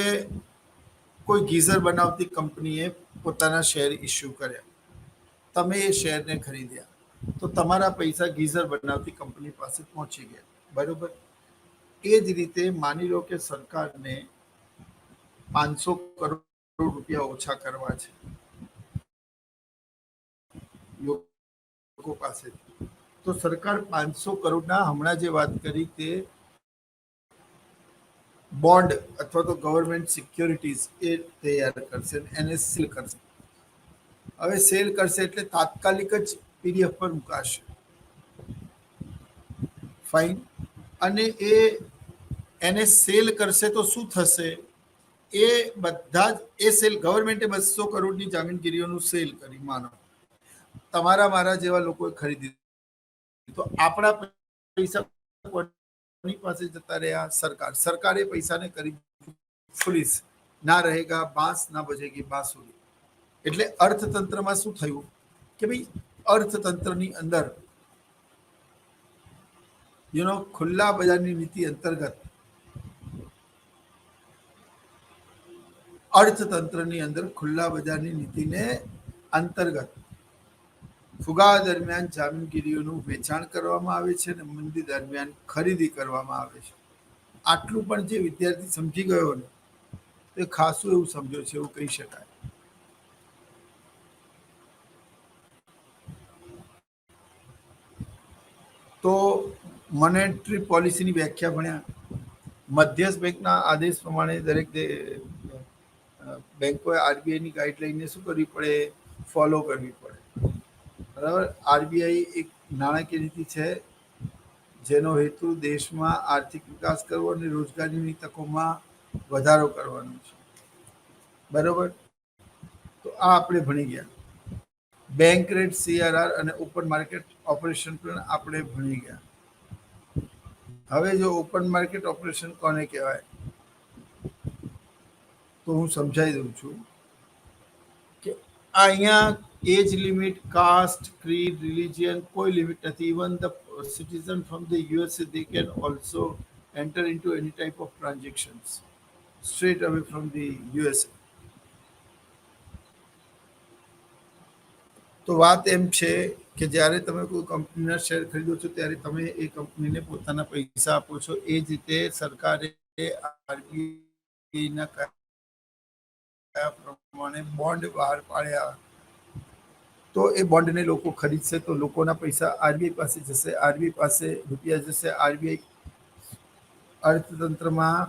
કોઈ ગીઝર બનાવતી કંપનીએ પોતાના શેર ઇસ્યુ કર્યા, તમે એ શેરને ખરીદ્યા, તો તમારા પૈસા ગીઝર બનાવતી કંપની પાસે પહોંચી ગયા, બરોબર? એ જ રીતે માની લો કે સરકારને 500 કરોડ રૂપિયા ઓછા કરવા છે લોકો પાસે, તો સરકાર 500 કરોડના, હમણાં જે વાત કરી તે બોન્ડ અથવા તો ગવર્મેન્ટ સિક્યોરિટીઝ એ તૈયાર કરશે, એને સીલ કરશે. હવે સેલ કરશે એટલે તાત્કાલિક જ પીડીએફ પર મુકાશે, ફાઇન. અને એને સેલ કરશે તો શું થશે? એ બધા જ એ સેલ, ગવર્મેન્ટે 200 કરોડની જામીનગીરીઓનું સેલ કરી, માનો તમારા મારા જેવા લોકોએ ખરીદી, તો આપણા પૈસા કોની પાસે જતા રહ્યા? સરકારે પૈસાને કરી ફ્રીઝ. ના રહેગા બાંસ ના બજેગી બાંસુરી. એટલે અર્થતંત્રમાં શું થયું કે ભાઈ અર્થતંત્રની અંદર ખુલ્લા બજારની નીતિ અંતર્ગત અર્થતંત્રની અંદર ખુલ્લા બજારની નીતિને અંતર્ગત ફુગા દરમિયાન જામીનગીરીઓનું વેચાણ કરવામાં આવે છે અને મંદી દરમિયાન ખરીદી કરવામાં આવે છે. આટલું પણ જે વિદ્યાર્થી સમજી ગયો ને એ ખાસું એવું સમજ્યો છે એવું કહી શકાય. તો મોનેટરી પોલિસીની વ્યાખ્યા ભણ્યા. મધ્યસ્થ બેંકના આદેશ પ્રમાણે દરેક બેંકોએ આરબીઆઈની ગાઈડલાઈનને શું કરવી પડે? ફોલો કરવી પડે, બરાબર? આરબીઆઈ એક નાણાકીય નીતિ છે જેનો હેતુ દેશમાં આર્થિક વિકાસ કરવો અને રોજગારીની તકોમાં વધારો કરવાનો છે, બરાબર? તો આ આપણે ભણી ગયા. બેંક રેટ, સીઆરઆર અને ઓપન માર્કેટ ઓપરેશન પણ આપણે ભણી ગયા. હવે જો ઓપન માર્કેટ ઓપરેશન કોને કહેવાય તો હું સમજાવી દઉં છું કે અહીંયા age limit, caste, creed, religion કોઈ લિમિટ નથી. Even the citizen from the USA, they can also enter into any type of transactions straight away from the USA. તો વાત એમ છે કે જ્યારે તમે કોઈ કંપનીના શેર ખરીદો છો ત્યારે તમે એ કંપનીને પોતાના પૈસા આપો છો. એ જ રીતે સરકારે આરબીઆઈના પ્રમાણે બોન્ડ બહાર પાડ્યા, તો એ બોન્ડને લોકો ખરીદશે તો લોકોના પૈસા આરબીઆઈ પાસે જશે, આરબીઆઈ પાસે રૂપિયા જશે. આરબીઆઈ અર્થતંત્રમાં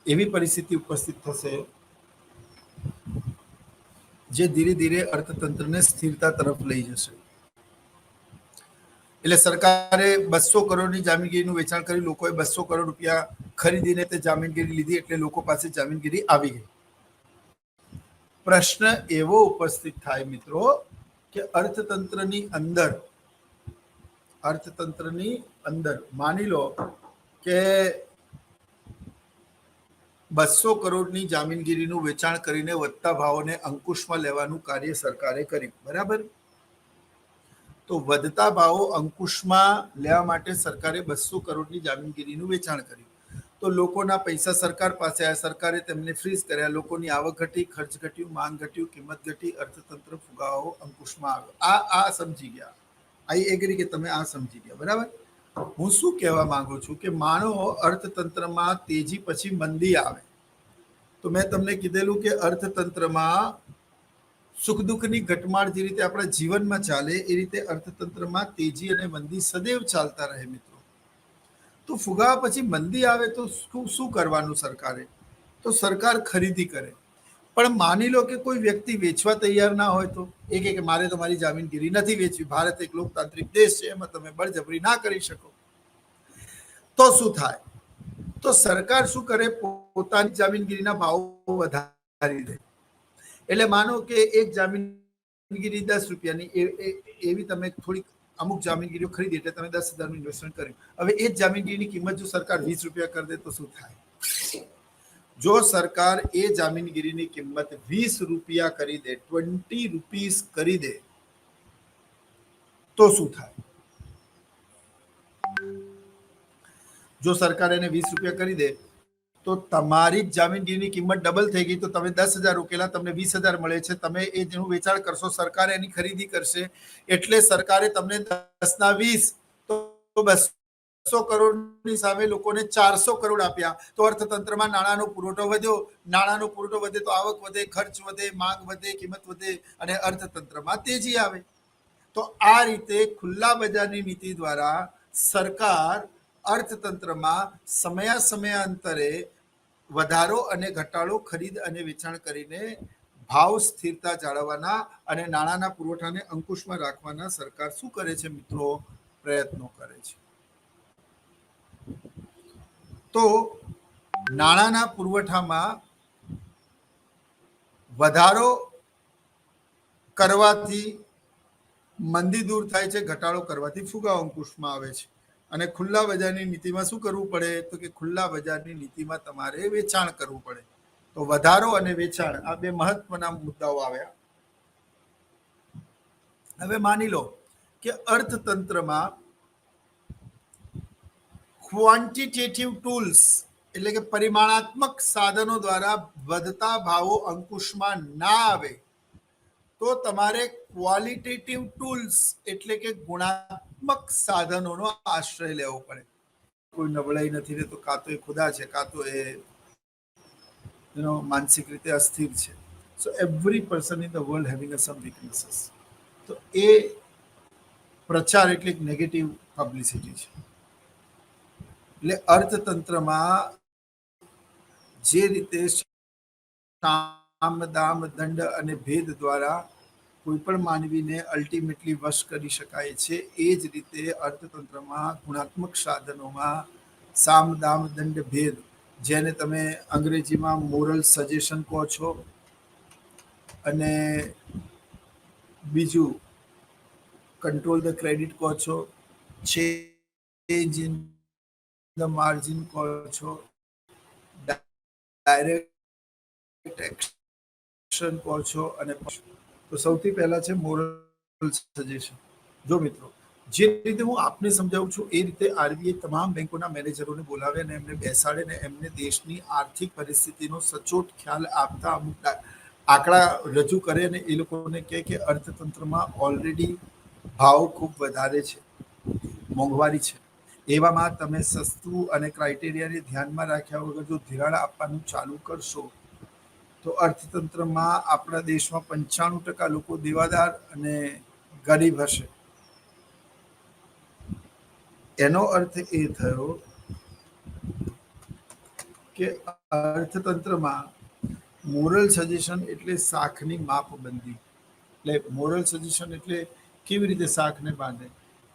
એવી પરિસ્થિતિ ઉપસ્થિત થશે જે ધીરે ધીરે અર્થતંત્રને સ્થિરતા તરફ લઈ જશે. એટલે સરકારે 200 કરોડની જામીનગીરીનું વેચાણ કરી, લોકોએ 200 કરોડ રૂપિયા ખરીદીને તે જામીનગીરી લીધી, એટલે લોકો પાસે જામીનગીરી આવી ગઈ. પ્રશ્ન એવો ઉપસ્થિત થાય મિત્રો કે અર્થતંત્રની અંદર માની લો કે 200 કરોડની જામીનગીરીનું વેચાણ કરીને વધતા ભાવોને અંકુશમાં લેવાનું કાર્ય સરકારે કર્યું, બરાબર? તો વધતા ભાવો અંકુશમાં લેવા માટે સરકારે 200 કરોડની જામીનગીરીનું વેચાણ કર્યું. તો લોકોના પૈસા સરકાર પાસે આવ્યા, સરકારે તેમને ફ્રીઝ કર્યા, લોકોની આવક ઘટી, ખર્ચ ઘટ્યું, માંગ ઘટ્યું, કિંમત ઘટી, અર્થતંત્ર ફુગાવો અંકુશમાં આવ્યો. આ સમજી ગયા? આઈ એગ્રી કે તમે આ સમજી ગયા, બરાબર? હું શું કહેવા માંગુ છું કે માનો અર્થતંત્રમાં તેજી પછી મંદી આવે, તો મેં તમને કીધેલું કે અર્થતંત્રમાં સુખ દુઃખની ઘટમાળ જે રીતે આપણા જીવનમાં ચાલે એ રીતે અર્થતંત્રમાં તેજી અને મંદી સદૈવ ચાલતા રહે મિત્રો. તો ફુગાવા પછી મંદી આવે તો શું કરવાનું સરકારે? તો સરકાર ખરીદી કરે. પણ માની લો કે કોઈ વ્યક્તિ વેચવા તૈયાર ના હોય તો એ કે મારે તો મારી જામીનગીરી નથી વેચવી. ભારત એક લોકતાંત્રિક દેશ છે, એમાં તમે બળજબરી ના કરી શકો. તો શું થાય? તો સરકાર શું કરે? પોતાની જામીનગીરીના ભાવ વધારી દે. એટલે માનો કે એક જામીનગીરી 10 રૂપિયાની, એવી તમે થોડીક અમુક જામીનગીરીઓ ખરીદી એટલે તમે 10,000નું ઇન્વેસ્ટમેન્ટ કર્યું. હવે એ જ જામીનગીરીની કિંમત જો સરકાર 20 રૂપિયા કરી દે તો શું થાય? જો સરકાર એ જામીનગીરીની કિંમત 20 રૂપિયા કરી દે, 20 રૂપીસ કરી દે, તો શું થાય? જો સરકાર એને 20 રૂપિયા કરી દે તો તમારી જામીનગીરીની કિંમત ડબલ થઈ ગઈ. તો તમે 10,000 રોકેલા, તમને 20,000 મળે છે. તમે એ જેનું વેચાણ કરશો, સરકાર એની ખરીદી કરશે. એટલે સરકારે તમને 10 ના 20, તો 200 કરોડની સામે લોકોને 400 કરોડ આપ્યા. તો અર્થતંત્રમાં નાણાંનો પુરવઠો વધ્યો. નાણાંનો પુરવઠો વધે તો આવક વધે, ખર્ચ વધે, માંગ વધે, કિંમત વધે અને અર્થતંત્રમાં તેજી આવે. તો આ રીતે ખુલ્લા બજારની નીતિ દ્વારા સરકાર અર્થતંત્રમાં સમયાંતરે વધારો અને ઘટાડો, ખરીદ અને વેચાણ કરીને ભાવ સ્થિરતા જાળવવાના અને નાણાંના પુરવઠાને અંકુશમાં રાખવાના સરકાર શું કરે છે મિત્રો? પ્રયત્નો કરે છે. તો નાણાંના પુરવઠામાં વધારો કરવાથી મંદી દૂર થાય છે, ઘટાડો કરવાથી ફુગાવો અંકુશમાં આવે છે. અને ખુલ્લા બજારની નીતિમાં શું કરવું પડે? તો કે ખુલ્લા બજારની નીતિમાં તમારે વેચાણ કરવું પડે. તો વધારો અને વેચાણ, આ બે મહત્વના મુદ્દાઓ આવ્યા. હવે માની લો કે અર્થતંત્રમાં ક્વોન્ટિટેટિવ ટૂલ્સ એટલે કે પરિમાણાત્મક સાધનો દ્વારા વધતા ભાવો અંકુશમાં ના આવે તો તમારે ક્વોલિટેટિવ ટૂલ્સ એટલે કે ગુણાત્મક સાધનોનો આશ્રય લેવો પડે. કોઈ નબળાઈ નથી ને તો કાં તો એ ખુદા છે, કાં તો એ માનસિક રીતે અસ્થિર છે. So every person in the world having some weaknesses. તો એ પ્રચાર એટલે નેગેટિવ પબ્લિસિટી છે. એટલે અર્થતંત્રમાં જે રીતે સામ દામ દંડ અને ભેદ દ્વારા કોઈ પણ માનવીને અલ્ટિમેટલી વશ કરી શકાય છે, એ જ રીતે અર્થતંત્રમાં ગુણાત્મક સાધનોમાં સામ દામ દંડ ભેદ, જેને તમે અંગ્રેજીમાં મોરલ સજેશન કહો છો, અને બીજું કંટ્રોલ ધ ક્રેડિટ કહો છો, ચેન્જ ઇન ધ માર્જિન કહો છો, ડાયરેક્ટ એક્શન કહો છો. અને તો સૌથી પહેલા છે મોરલ સજેશન. જો મિત્રો, જે રીતે હું આપને સમજાવું છું એ રીતે આરબીઆઈ તમામ બેંકોના મેનેજરોને બોલાવે અને એમને બેસાડે ને એમને દેશની આર્થિક પરિસ્થિતિનો સચોટ ખ્યાલ આપતા અમુક આંકડા રજૂ કરે અને એ લોકોને કહે કે અર્થતંત્રમાં ઓલરેડી ભાવ ખૂબ વધારે છે, મોંઘવારી છે. એવામાં તમે સસ્તું અને ક્રાઇટેરિયાને ધ્યાનમાં રાખ્યા વગર જો ધિરાણ આપવાનું ચાલુ કરશો તો અર્થતંત્રમાં આપણા દેશમાં 95% લોકો દેવાદાર અને ગરીબ હશે. એનો અર્થ એ થયો કે અર્થતંત્રમાં મોરલ સજેશન એટલે શાખની માપબંધી. એટલે મોરલ સજેશન એટલે કેવી રીતે શાખને બાંધે,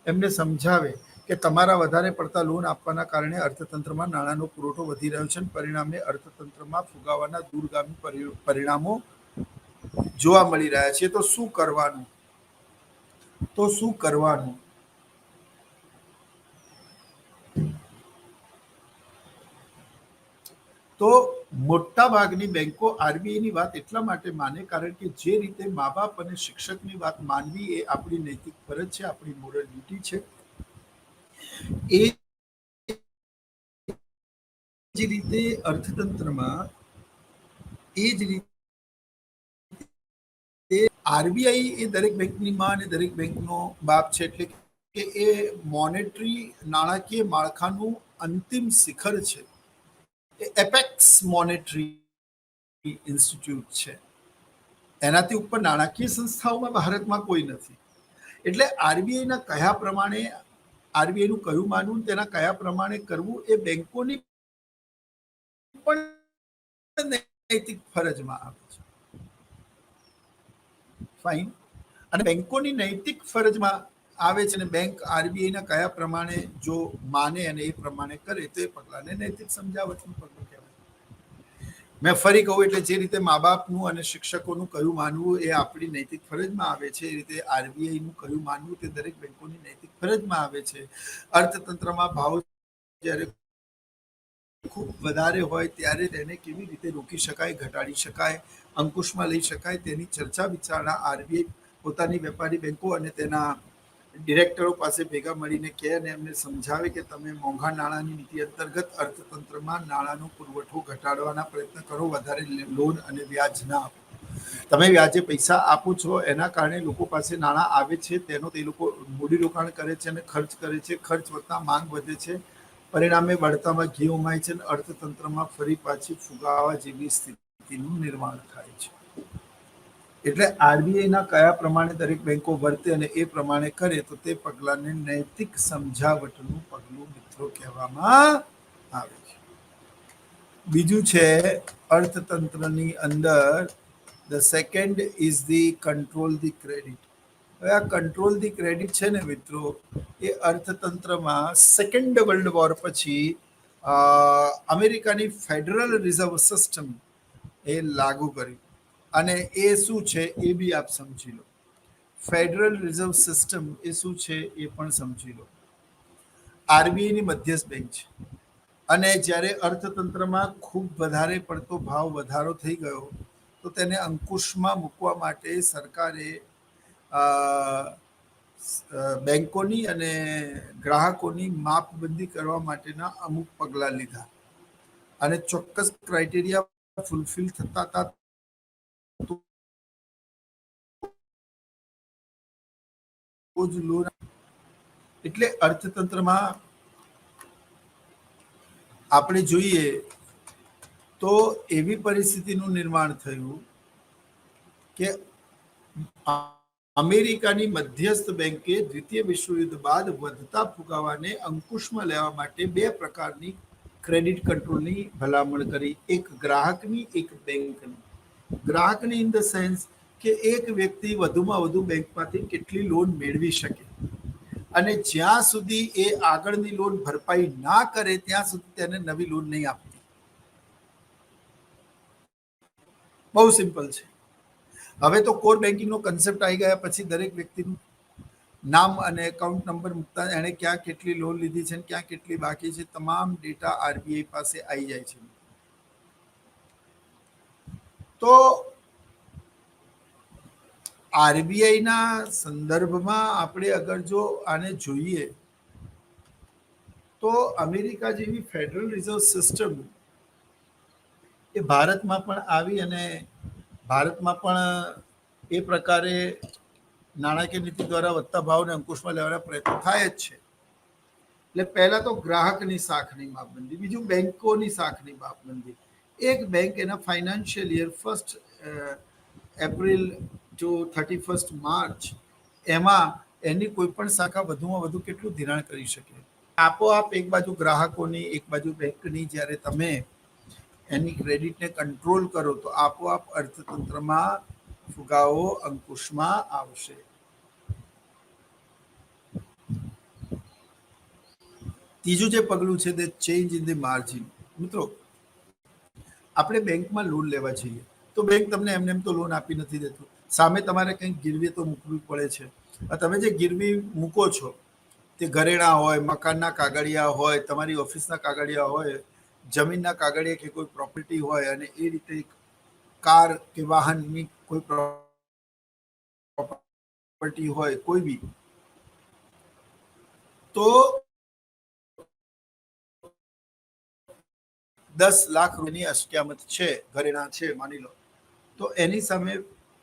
એમને સમજાવે કે તમારા વધારે પડતા લોન આપવાના કારણે અર્થતંત્રમાં નાણાંનો પુરવઠો વધી રહ્યો છે અને પરિણામે અર્થતંત્રમાં ફુગાવાના દૂરગામી પરિણામો જોવા મળી રહ્યા છે. તો શું કરવાનું? તો મોટા ભાગની બેંકો આરબીઆઈની વાત એટલા માટે માને કારણ કે જે રીતે મા બાપ અને શિક્ષકની વાત માનવી એ આપણી નૈતિક ફરજ છે, આપણી મોરલ ડ્યુટી છે, એ જ રીતે અર્થતંત્રમાં એ જ રીતે આરબીઆઈ એ દરેક બેંકની માં અને દરેક બેંકનો બાપ છે. એટલે કે એ મોનેટરી નાણાકીય માળખાનું અંતિમ શિખર છે. એપેક્સ મોનેટરી ઇન્સ્ટિટ્યૂટ છે. એનાથી ઉપર નાણાકીય સંસ્થાઓમાં ભારતમાં કોઈ નથી. એટલે આરબીઆઈના કહ્યા પ્રમાણે આરબીઆઈ નું કયું માનવું, તેના કયા પ્રમાણે કરવું, એ બેંકોની પણ નૈતિક ફરજમાં આવે છે. ફાઇન. અને બેંકોની નૈતિક ફરજમાં આવે છે અને બેંક આરબીઆઈના કયા પ્રમાણે જો માને અને એ પ્રમાણે કરે તો એ પગલાને નૈતિક સમજાવટનું પગલું કહેવાય. મેં ફરી કહું એટલે જે રીતે મા બાપનું અને શિક્ષકોનું કયું માનવું એ આપણી નૈતિક ફરજમાં આવે છે, એ રીતે આરબીઆઈનું કયું માનવું તે દરેક બેંકોની નૈતિક ફરજમાં આવે છે. અર્થતંત્રમાં ભાવ જ્યારે ખૂબ વધારે હોય ત્યારે તેને કેવી રીતે રોકી શકાય, ઘટાડી શકાય, અંકુશમાં લઈ શકાય, તેની ચર્ચા વિચારણા આરબીઆઈ પોતાની વેપારી બેંકો અને તેના ડિરેક્ટરો પાસે ભેગા મળીને કહે અને એમને સમજાવે કે તમે મોંઘા નાણાંની નીતિ અંતર્ગત અર્થતંત્રમાં નાણાંનો પુરવઠો ઘટાડવાના પ્રયત્ન કરો, વધારે લોન અને વ્યાજ ના આપો. તમે વ્યાજે પૈસા આપો છો, એના કારણે લોકો પાસે નાણાં આવે છે, તેનો તે લોકો મૂડીરોકાણ કરે છે અને ખર્ચ કરે છે. ખર્ચ વધતા માંગ વધે છે, પરિણામે બળતામાં ઘી ઉમાય છે અને અર્થતંત્રમાં ફરી પાછી ફુગાવા જેવી સ્થિતિનું નિર્માણ થાય છે. એટલે આરબીઆઈના કયા પ્રમાણે દરેક બેંકો વર્તે અને એ પ્રમાણે કરે તો તે પગલાને નૈતિક સમજાવટનું પગલું મિત્રો કહેવામાં આવે છે. બીજું છે અર્થતંત્રની અંદર the second is the control the credit. હવે આ કંટ્રોલ ધી ક્રેડિટ છે ને મિત્રો, એ અર્થતંત્રમાં સેકન્ડ વર્લ્ડ વોર પછી અમેરિકાની ફેડરલ રિઝર્વ સિસ્ટમ એ લાગુ કર્યું. અને એ શું છે એ બી આપ સમજી લો. ફેડરલ રિઝર્વ સિસ્ટમ એ શું છે એ પણ સમજી લો. આરબીઆઈની મધ્યસ્થ બેંક છે અને જ્યારે અર્થતંત્રમાં ખૂબ વધારે પડતો ભાવ વધારો થઈ ગયો તો તેને અંકુશમાં મૂકવા માટે સરકારે બેંકોની અને ગ્રાહકોની માપબંધી કરવા માટેના અમુક પગલાં લીધા અને ચોક્કસ ક્રાઇટેરિયા ફૂલફિલ થતા હતા લોન. એટલે અર્થતંત્રમાં આપણે જોઈએ તો એવી પરિસ્થિતિનું નિર્માણ થયું કે અમેરિકાની મધ્યસ્થ બેંકે દ્વિતીય વિશ્વયુદ્ધ બાદ વધતા ફુગાવાને અંકુશમાં લેવા માટે બે પ્રકારની ક્રેડિટ કંટ્રોલની ભલામણ કરી, એક ગ્રાહકની, એક બેંકની. ગ્રાહકની ઇન ધ સેન્સ કે એક વ્યક્તિ વધુમાં વધુ બેંકમાંથી કેટલી લોન મેળવી શકે અને જ્યાં સુધી એ આગળની લોન ભરપાઈ ના કરે ત્યાં સુધી તેને નવી લોન નહીં આપતી. બહુ સિમ્પલ છે. હવે તો કોર બેન્કિંગનો કન્સેપ્ટ આવી ગયા પછી દરેક વ્યક્તિનું નામ અને એકાઉન્ટ નંબર મૂકતા એણે ક્યાં કેટલી લોન લીધી છે ક્યાં કેટલી બાકી છે તમામ ડેટા આરબીઆઈ પાસે આવી જાય છે. તો આરબીઆઈના સંદર્ભમાં આપણે અગર જો આને જોઈએ તો અમેરિકા જેવી ફેડરલ રિઝર્વ સિસ્ટમ એ ભારતમાં પણ આવી અને ભારતમાં પણ એ પ્રકારે નાણાકીય નીતિ દ્વારા વધતા ભાવને અંકુશમાં લેવાના પ્રયત્નો થાય જ છે. એટલે પહેલા તો ગ્રાહકની સાખની માપબંધી, બીજું બેંકોની સાખની માપબંધી. એક બેંક એના financial year 1 April to 31 March એમાં એની કોઈ પણ શાખા વધુમાં વધુ કેટલું ધિરાણ કરી શકે. આપોઆપ એક બાજુ ગ્રાહકોની એક બાજુ બેંકની જ્યારે તમે એની ક્રેડિટને કંટ્રોલ કરો તો આપોઆપ અર્થતંત્રમાં ફુગાવો અંકુશમાં આવશે. ત્રીજું જે પગલું છે તે ચેન્જ ઇન ધી માર્જિન. મિત્રો, આપણે બેંકમાં લોન લેવા જઈએ તો બેંક તમને એમને એમ તો લોન આપી નથી દેતું, સામે તમારે કંઈક ગીરવી તો મૂકવી પડે છે. તમે જે ગીરવી મૂકો છો તે ઘરેણા હોય, મકાનના કાગળિયા હોય, તમારી ઓફિસના કાગળિયા હોય, જમીનના કાગળિયા કે કોઈ પ્રોપર્ટી હોય અને એ રીતે કાર કે વાહનની કોઈ પ્રોપર્ટી હોય કોઈ બી, તો 10 લાખ રૂપિયાની અસ્ક્યામત છે, ઘરેણા છે માની લો, તો એની સામે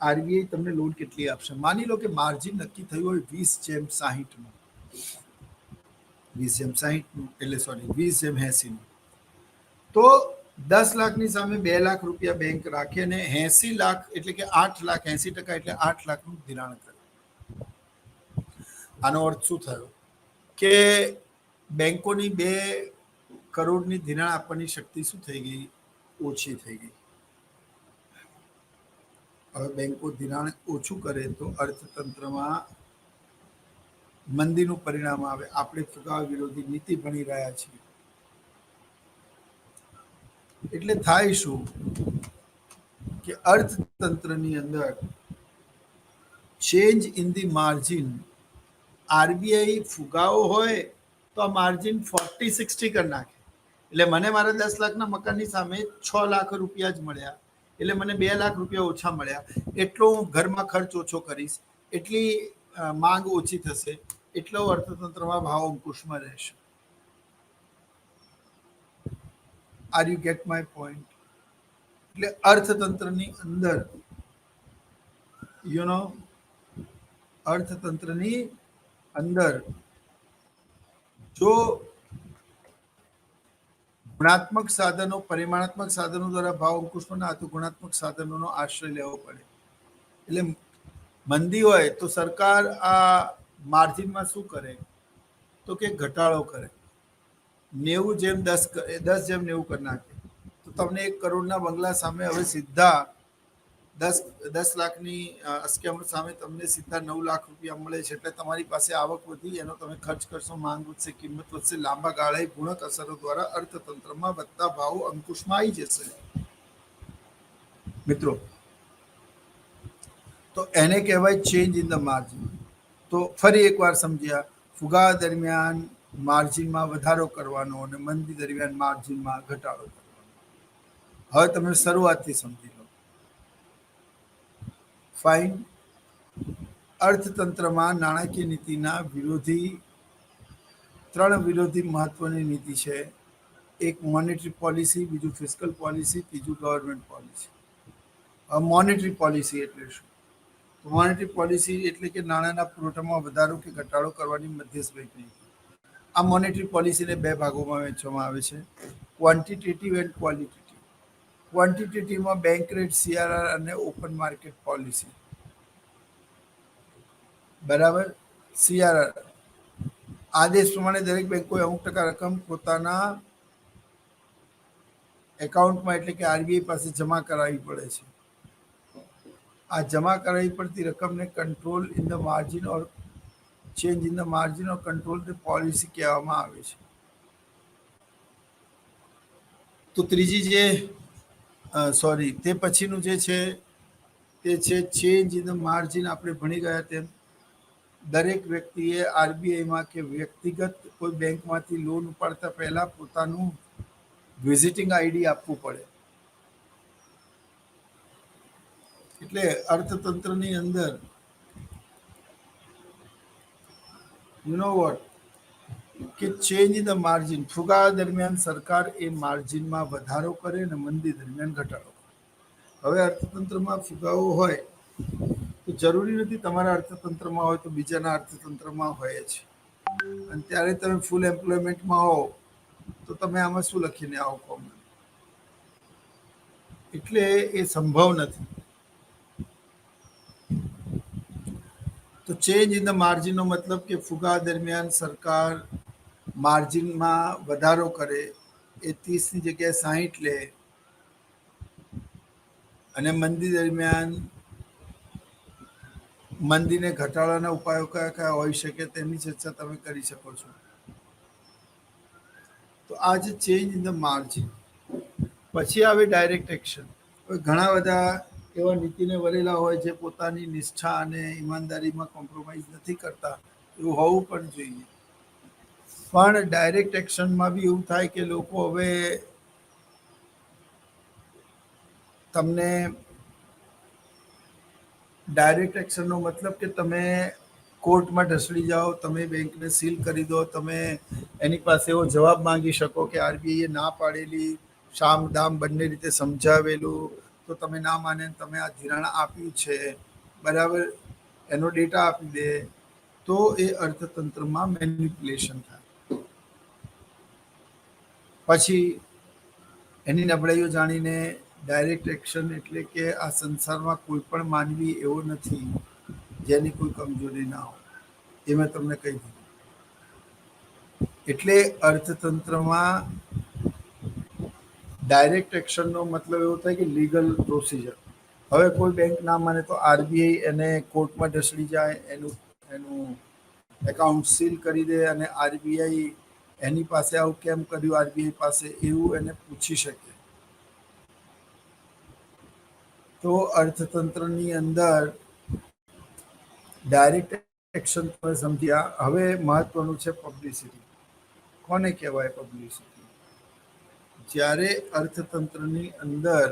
આરબીઆઈ તમને લોન કેટલી આપશે? માની લો કે માર્જિન નક્કી થયું હોય 20/60 એટલે સોરી 20/80. તો 10 લાખની સામે 2 લાખ રૂપિયા બેંક રાખે અને 80 લાખ એટલે કે 8 લાખ, 80% એટલે 8 લાખનું ધિરાણ કરે. આનો અર્થ શું થયો? કે બેંકોની 2 કરોડની ધિરાણ આપવાની શક્તિ શું થઈ ગઈ? ઓછી થઈ ગઈ. હવે બેંકો ધિરાણ ઓછું કરે તો અર્થતંત્રમાં મંદીનું પરિણામ આવે. આપણે ફુગાવા વિરોધી નીતિ ભણી રહ્યા છીએ. એટલે થાય શું કે અર્થતંત્રની અંદર change in the margin, RBI ફુગાવો હોય તો આ માર્જિન 40-60 કરી નાખે. એટલે મને મારા 10 લાખના મકાનની સામે 6 લાખ રૂપિયા જ મળ્યા, એટલે મને 2 લાખ રૂપિયા ઓછા મળ્યા. એટલો હું ઘરમાં ખર્ચ ઓછો કરીશ, એટલી માંગ ઓછી થશે, એટલો અર્થતંત્રમાં ભાવ અંકુશમાં રહેશે. Are you get my point? એટલે અર્થતંત્રની અંદર અર્થતંત્રની અંદર જો ગુણાત્મક સાધનો પરિમાણાત્મક સાધનો દ્વારા ભાવ અંકુશમાં ના, તો ગુણાત્મક સાધનોનો આશ્રય લેવો પડે. એટલે મંદી હોય તો સરકાર આ માર્જિનમાં શું કરે? તો કે ઘટાડો કરે. 90/10 કરી નાખે. તો તમને 1 કરોડના બંગલા સામે હવે સીધા 10 લાખની અસ્કયામત સામે તમને સીધા 9 લાખ રૂપિયા મળે છે. એટલે તમારી પાસે આવક વધી, એનો તમે ખર્ચ કરશો, માંગ વધશે, કિંમત વધશે. લાંબા ગાળે ગુણક અસરો દ્વારા અર્થતંત્રમાં વધતા ભાવો અંકુશમાં આવી જશે. મિત્રો, તો એને કહેવાય ચેન્જ ઇન ધ માર્જિન. તો ફરી એકવાર સમજ્યા, ફુગાવા દરમિયાન માર્જિનમાં વધારો કરવાનો અને મંદી દરમિયાન માર્જિનમાં ઘટાડો કરવાનો. હવે તમે શરૂઆતથી સમજી લો. ફાઇન. અર્થતંત્રમાં નાણાકીય નીતિના વિરોધી 3 વિરોધી મહત્વની નીતિ છે. એક મોનેટરી પોલિસી, બીજું ફિસ્કલ પોલિસી, ત્રીજું ગવર્મેન્ટ પોલિસી. મોનેટરી પોલિસી એટલે શું? મોનેટરી પોલિસી એટલે કે નાણાંના પુરવઠામાં વધારો કે ઘટાડો કરવાની મધ્યસ્થ બેંકની નીતિ. આ મોનેટરી પોલિસીને 2 ભાગોમાં વહેંચવામાં આવે છે, ક્વોન્ટિટેટિવ એન્ડ ક્વોલિટેટિવ. ક્વોન્ટિટેટિવમાં બેંક રેટ, સીઆરઆર અને ઓપન માર્કેટ પોલિસી. બરાબર. સીઆરઆર આદેશ પ્રમાણે દરેક બેંકોએ અમુક ટકા રકમ પોતાના એકાઉન્ટમાં એટલે કે આરબીઆઈ પાસે જમા કરાવવી પડે છે. આ જમા કરાવવી પડતી રકમને control in the margin or change in the margin or control the policy કહેવામાં આવે છે. તો ત્રીજી જે તે પછીનું જે છે તે છે ચેન્જ ઇન ધ માર્જિન. આપણે ભણી ગયા તેમ દરેક વ્યક્તિએ આરબીઆઈમાં કે વ્યક્તિગત કોઈ બેંકમાંથી લોન ઉપાડતા પહેલા પોતાનું વિઝિટિંગ આઈડી આપવું પડે. એટલે અર્થતંત્રની અંદર કે ચેન્જ ઇન ધ માર્જિન, ફુગાવા દરમિયાન સરકાર એ માર્જિનમાં વધારો કરે અને મંદી દરમિયાન ઘટાડો કરે. હવે અર્થતંત્રમાં ફુગાવો હોય તો જરૂરી નથી તમારા અર્થતંત્રમાં હોય તો બીજાના અર્થતંત્રમાં હોય જ. અને ત્યારે તમે ફૂલ એમ્પ્લોયમેન્ટમાં હો તો તમે આમાં શું લખીને આવો કહો? એટલે એ સંભવ નથી. તો ચેન્જ ઇન ધ માર્જિનનો મતલબ કે ફુગાવા દરમિયાન સરકાર માર્જિનમાં વધારો કરે, એ 30ની જગ્યાએ 60 લે, અને મંદી દરમિયાન મંદીને ઘટાડવાના ઉપાયો કયા કયા હોઈ શકે તેની ચર્ચા તમે કરી શકો છો. તો આ જે ચેન્જ ઇન ધ માર્જિન. પછી આવે ડાયરેક્ટ એક્શન. ઘણા બધા એવા નીતિને વરેલા હોય જે પોતાની નિષ્ઠા અને ઈમાનદારીમાં કોમ્પ્રોમાઇઝ નથી કરતા. એવું હોવું પણ જોઈએ. પણ ડાયરેક્ટ એક્શનમાં બી એવું થાય કે લોકો હવે તમને ડાયરેક્ટ એક્શનનો મતલબ કે તમે કોર્ટમાં ઢસડી જાઓ, તમે બેંકને સીલ કરી દો, તમે એની પાસે એવો જવાબ માંગી શકો કે આરબીઆઈએ ના પાડેલી શામ દામ બંને રીતે સમજાવેલું તો તમે ના માને, તમે આ ધિરાણ આપ્યું છે, બરાબર, એનો ડેટા આપી દે, તો એ અર્થતંત્રમાં મેનિપ્યુલેશન થાય. પછી એની નબળાઈઓ જાણીને ડાયરેક્ટ એક્શન એટલે કે આ સંસારમાં કોઈ પણ માનવી એવો નથી જેની કોઈ કમજોરી ના હોય. એ મેં તમને કહી દીધું. એટલે અર્થતંત્રમાં ડાયરેક્ટ એક્શનનો મતલબ એવો થાય કે લીગલ પ્રોસિજર. હવે કોઈ બેંક ના માને તો આરબીઆઈ એને કોર્ટમાં ઢસડી જાય, એનું એનું એકાઉન્ટ સીલ કરી દે અને આરબીઆઈ એની પાસે આવું કેમ કર્યું, આરબીઆઈ પાસે એવું એને પૂછી શકે. તો અર્થતંત્રની અંદર ડાયરેક્ટ એક્શન તમે સમજ્યા. હવે મહત્વનું છે પબ્લિસિટી. કોને કહેવાય પબ્લિસિટી? જ્યારે અર્થતંત્રની અંદર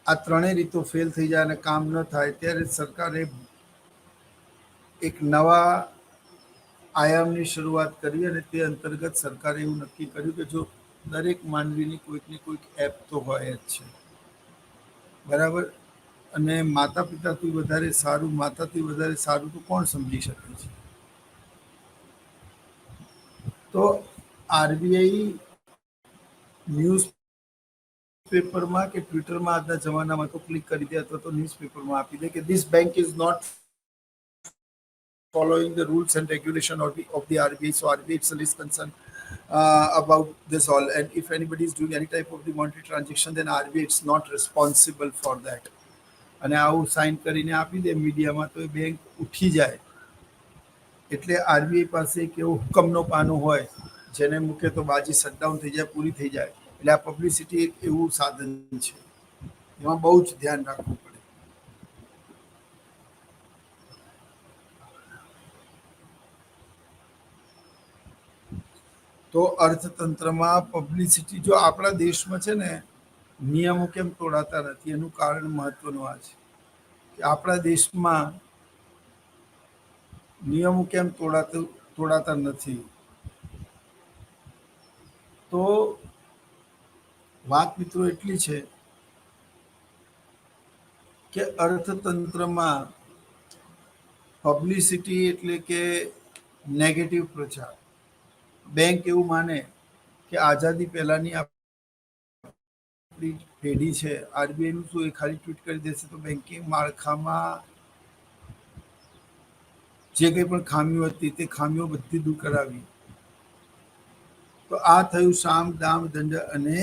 આ ત્રણેય રીતો ફેલ થઈ જાય અને કામ ન થાય, ત્યારે સરકારે એક નવા આયામની શરૂઆત કરી અને તે અંતર્ગત સરકારે એવું નક્કી કર્યું કે જો દરેક માનવીની કોઈકની કોઈક એપ તો હોય જ છે, બરાબર. અને માતાથી વધારે સારું તો કોણ સમજી શકે છે? તો આરબીઆઈ ન્યૂઝ પેપરમાં કે ટ્વિટરમાં આજના જમાનામાં તો ક્લિક કરી દે અથવા તો ન્યૂઝપેપરમાં આપી દે કે this bank is not following the rules and regulation of the RBI. So RBI itself is concerned about this all. And if anybody is doing any type of the monetary transaction, then RBI is not responsible for that. અને આવું sign કરીને આપી દે મીડિયામાં તો એ bank ઉઠી જાય. એટલે RBI પાસે એક એવો હુકમનો પાનું હોય જેને મૂકે તો બાજી શટડાઉન થઈ જાય, પૂરી થઈ જાય. એટલે આ પબ્લિસિટી એક એવું સાધન છે, એમાં બહુ જ ધ્યાન રાખવું પડે. તો અર્થતંત્રમાં પબ્લિસિટી જો આપણા દેશમાં છે ને, નિયમો કેમ તોડાતા નથી એનું કારણ મહત્વનું આ છે કે આપણા દેશમાં નિયમો કેમ તોડાતા નથી. તો વાત મિત્રો એટલી છે કે અર્થતંત્રમાં પબ્લિસિટી એટલે કે નેગેટિવ પ્રચાર. બેંક એવું માને કે આઝાદી પહેલાની આપણી પેઢી છે, આરબીઆઈનું શું એ ખાલી ટ્વીટ કરી દેશે તો બેન્કિંગ માળખામાં જે કંઈ પણ ખામીઓ હતી તે ખામીઓ બધી દૂર કરાવી. તો આ થયું સામ, દામ, દંડ અને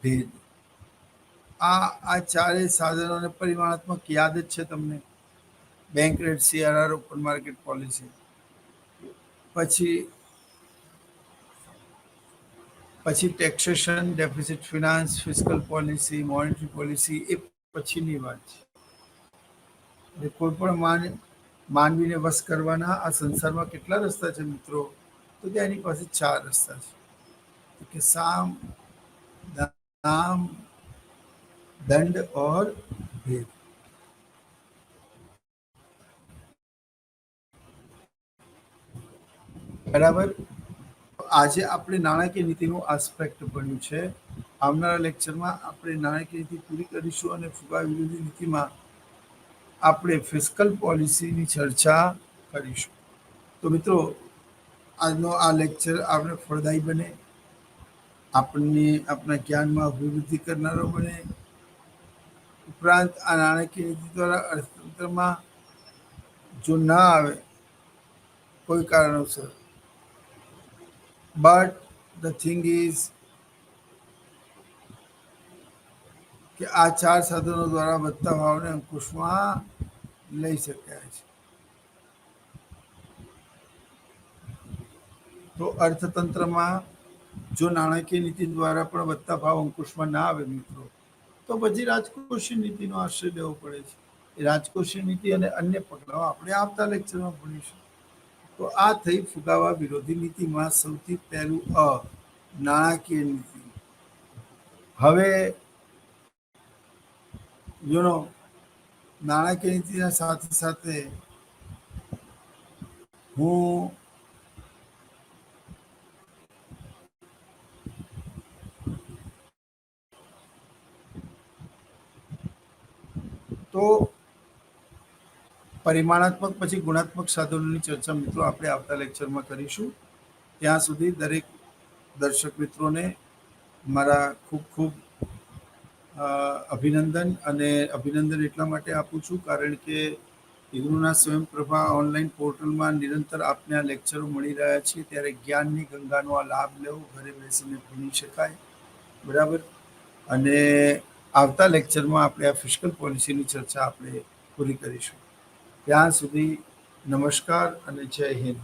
ભેદ. આ ચારેય સાધનોને પરિમાણાત્મક યાદ જ છે તમને. Bank rate, CRR, open market policy. પછી taxation, deficit finance, fiscal policy, monetary policy એ પછીની વાત છે. કોઈ પણ માનવીને વશ કરવાના આ સંસારમાં કેટલા રસ્તા છે મિત્રો? તો કે એની પાસે 4 રસ્તા છે કે સામ, દામ, દંડ ઓર ભેદ. બરાબર. આજે આપણે નાણાકીય નીતિનું આસ્પેક્ટ ભણ્યું છે. આવનારા લેક્ચરમાં આપણે નાણાકીય નીતિ પૂરી કરીશું અને ફુગા વિરોધી નીતિમાં આપણે ફિસ્કલ પોલિસીની ચર્ચા કરીશું. તો મિત્રો, આજનો આ લેક્ચર આપણે ફળદાયી બને, આપણને આપણા જ્ઞાનમાં અભિવૃદ્ધિ કરનારો બને. ઉપરાંત આ નાણાકીય નીતિ દ્વારા અર્થતંત્રમાં જો ના આવે કોઈ કારણોસર, બટ ધ થિંગ ઇઝ કે આ 4 સાધનો દ્વારા વધતા ભાવને અંકુશમાં લઈ શકાય છે. તો અર્થતંત્રમાં જો નાણાકીય નીતિ દ્વારા પણ વધતા ભાવ અંકુશમાં ના આવે મિત્રો, તો પછી રાજકોષીય નીતિનો આશ્રય લેવો પડે છે. એ રાજકોષીય નીતિ અને અન્ય પગલાઓ આપણે આવતા લેક્ચરમાં ભણીશું. તો આ થઈ ફુગાવા વિરોધી નીતિમાં સૌથી પહેલું નાણાકીય નીતિ. હવે નાણાકીય નીતિના સાથે સાથે હું તો પરિમાણાત્મક પછી ગુણાત્મક સાધનોની ચર્ચા મિત્રો આપણે આવતા લેક્ચરમાં કરીશું. ત્યાં સુધી દરેક દર્શક મિત્રોને મારા ખૂબ ખૂબ અભિનંદન. અને અભિનંદન એટલા માટે આપું છું કારણ કે ઇગ્નુના સ્વયંપ્રભા ઓનલાઈન પોર્ટલમાં નિરંતર આપને આ લેક્ચરો મળી રહ્યા છે, ત્યારે જ્ઞાનની ગંગાનો આ લાભ લેવો, ઘરે બેસીને ભણી શકાય. બરાબર. અને આવતા લેક્ચરમાં આપણે આ ફિસ્કલ પોલિસીની ચર્ચા આપણે પૂરી કરીશું. ત્યાં સુધી નમસ્કાર અને જય હિન્દ.